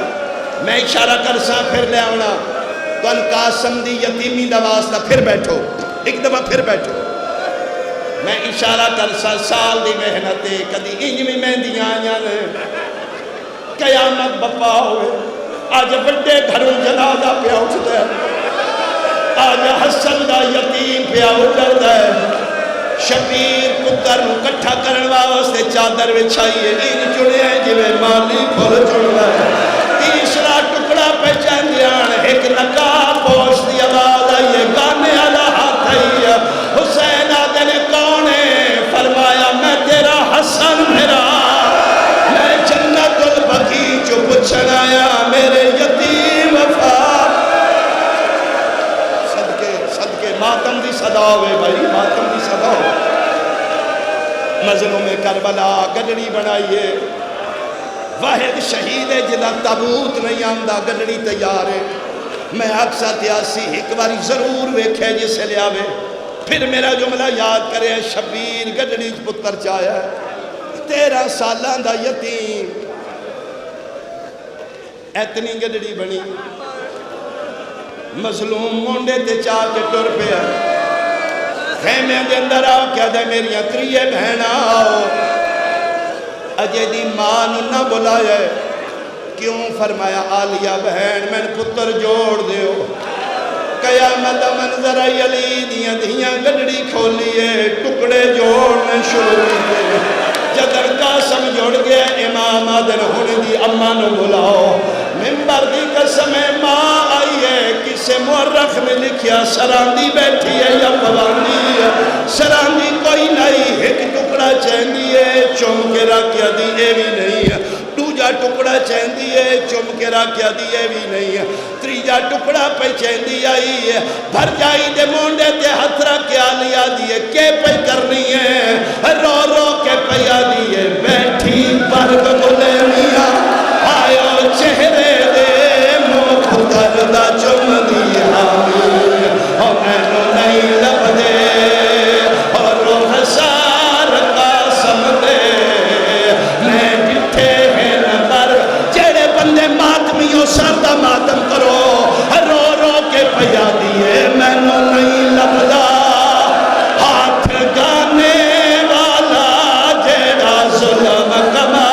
میں اشارہ کر سا پھر لے آنا تو قاسم دی یتیمی دا واسطہ پھر بیٹھو، ایک دفعہ پھر بیٹھو، میں اشارہ کر سا سال دی محنت کدی انج بھی مہندیاں آیاں نے، قیامت بپا ہوئے، آج بڑے گھروں جنازہ پہ اٹھتا ہے، آج حسن دا یتیم پہ اٹھتا ہے، شبیر پتر نو کٹھا کرن واسطے چادر وچھائیے، این چڑے ہیں جویں مالی پھل چڑھا ہے، تیسرا ٹکڑا پہچان دیان، ایک نقاب پوش دی آواز آئیے، گانے والا ہاتھ آئیے، حسین آدھے نے کون ہے؟ فرمایا میں تیرا حسن میرا، میں جنت البقیع جو پوچھن آیا میرے یتیم وفات، صدقے ماتم دی صدا ہوئے بھائی، ماتم دی صدا ہوئے، مظلوم کربلا گڈڑی بنائیے، واحد شہید ہے جنہ تابوت نہیں آندہ، گڈڑی تیار ہے، میں اکثر تیاسی ایک باری ضرور ویکھے جسے لے آوے، پھر میرا جملہ یاد کرے، شبیر گڈڑی پتر چاہیا ہے، 13 سالان دا یتیم، اتنی گڈڑی بنی، مظلوم مونڈے تے چاہ کے ٹر پہ ہے، خیمے دے اندر آؤ کیا دے میری تریے بہن آؤ، اجے دی ماں نہ بلائے، کیوں؟ فرمایا آلیہ بہن میں پتر جوڑ دیو، قیامت منظر علی دیاں دیاں گڈڑی کھولیے، ٹکڑے جوڑنے شروع کیتے، جدر قاسم جوڑ گیا، امام آدن ہونے دی اماں نو بلاؤ، ممبر دی قسم ماں آئیے، کسے مورخ میں لکھیا سراندی بیٹھی ہے یا پواندی ہے، سراندی کوئی نہیں، ایک ٹکڑا چہندی ہے، چوم کے راکیا دی اے بھی نہیں ہے، دوجا ٹکڑا چہندی ہے، چوم کے راکیا دی اے بھی نہیں ہے، تریجا ٹکڑا پہ چہندی آئی ہے، بھر جائی دے مونڈے تے ہتھرا کیا لیا دیئے، کے پہ کرنی ہے، رو رو کے پیا دیئے، بیٹھی برگ بلے میاں، آئیو چہرے دے مختر دا چم دی آمین، اور میں نو نہیں لب دے، اور روح سار قاسم دے، میں جتھے ہیں نبر، جیڑے بندے ماتمیوں سردہ ماتم کرو، رو رو کے پیا دیئے، میں نو نہیں لب دا، ہاتھ گانے والا جیڑا ظلم کما،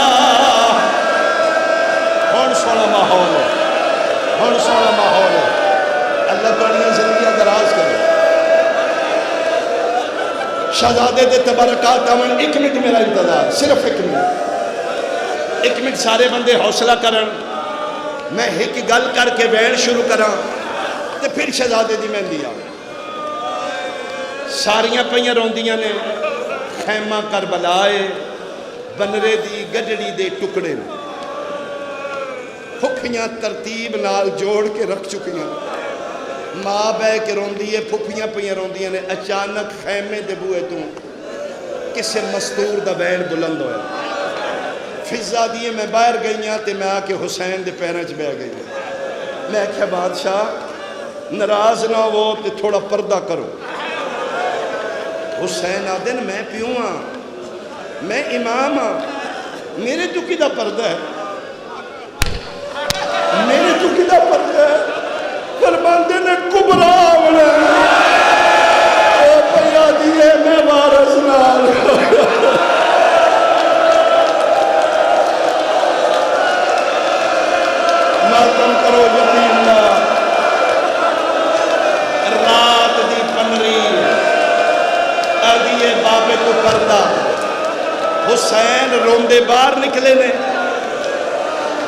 سونا ماحول ہے، بڑا سونا ماحول ہے، اللہ تعالیٰ زندگیاں دراز کرے، شہزادے دے تبرکات آمن، ایک منٹ میرا انتظار، صرف ایک منٹ سارے بندے حوصلہ کرن، میں ایک گل کر کے وین شروع کراں، تے پھر شہزادے دی مہندی آوے، ساریاں پہیاں روندیاں نے، خیمہ کربلائے، بنرے دی گڈڑی دے ٹکڑے میں، پھپھیاں ترتیب نال جوڑ کے رکھ چکیاں، ماں بے کے روندی ہے، پھپھیاں پہیاں روندیاں نے، اچانک خیمے دے بوئے تو کسے مستور دا وین بلند ہویا، فضا دیئے میں باہر گئیاں تے میں آکے حسین دے پیرنچ بے گئیاں، میں کہا بادشاہ نراز نہ ہو تے تھوڑا پردہ کرو، حسین آدن میں پیوں ہاں، میں امام ہاں، میرے تو کی دا پردہ ہے، میرے تو کدھا پردہ ہے، فرماندے نے کبرا ہونا، اے پیا دیئے میں وارث نال، ماتم کرو یتیم دا، رات دی پنری، آدھیے بابے کو پردہ، حسین روندے باہر نکلے نے،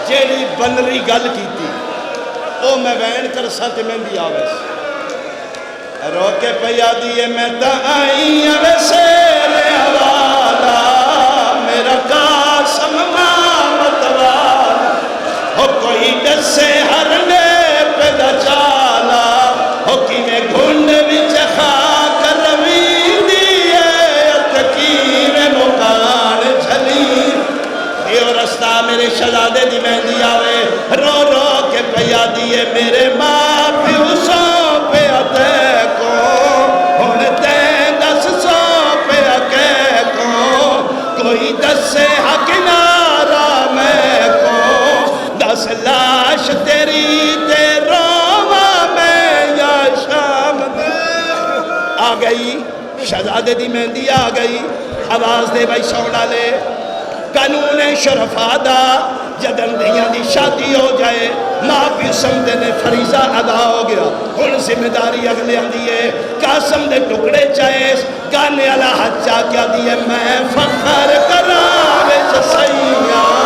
جیڑی بنری گل کی تھی او میں وین کر ساتھ میں بھی آوے روکے پیا دیئے میں تا آئی آوے سے لے حوالا میرا قاسم مامت والا ہو کوئی دسے ہرنے پہ دا چالا ہو کی میں گھنڈ بچ خاک روی دیئے اتکیر مکان جھلی دیو رستہ میرے شہزادے دی مہندی آوے رو رو کے پیا دیئے میرے ماں پیو سو پہ اتے کو ہونے دس سو پہ اکے کو کوئی دس سے حق نارا میں کو شہزادے دی مہندی آ گئی آواز دے بھائی سونا لے قانون شرفا دا جدن دیاں دی شادی ہو جائے ماں پیو سمدے نے فریضہ ادا ہو گیا ہن ذمہ داری اگلے آندی ہے قاسم دے ٹکڑے چاہے گانے والا حد چاہ کیا دیئے میں فخر کراں وچ سیاں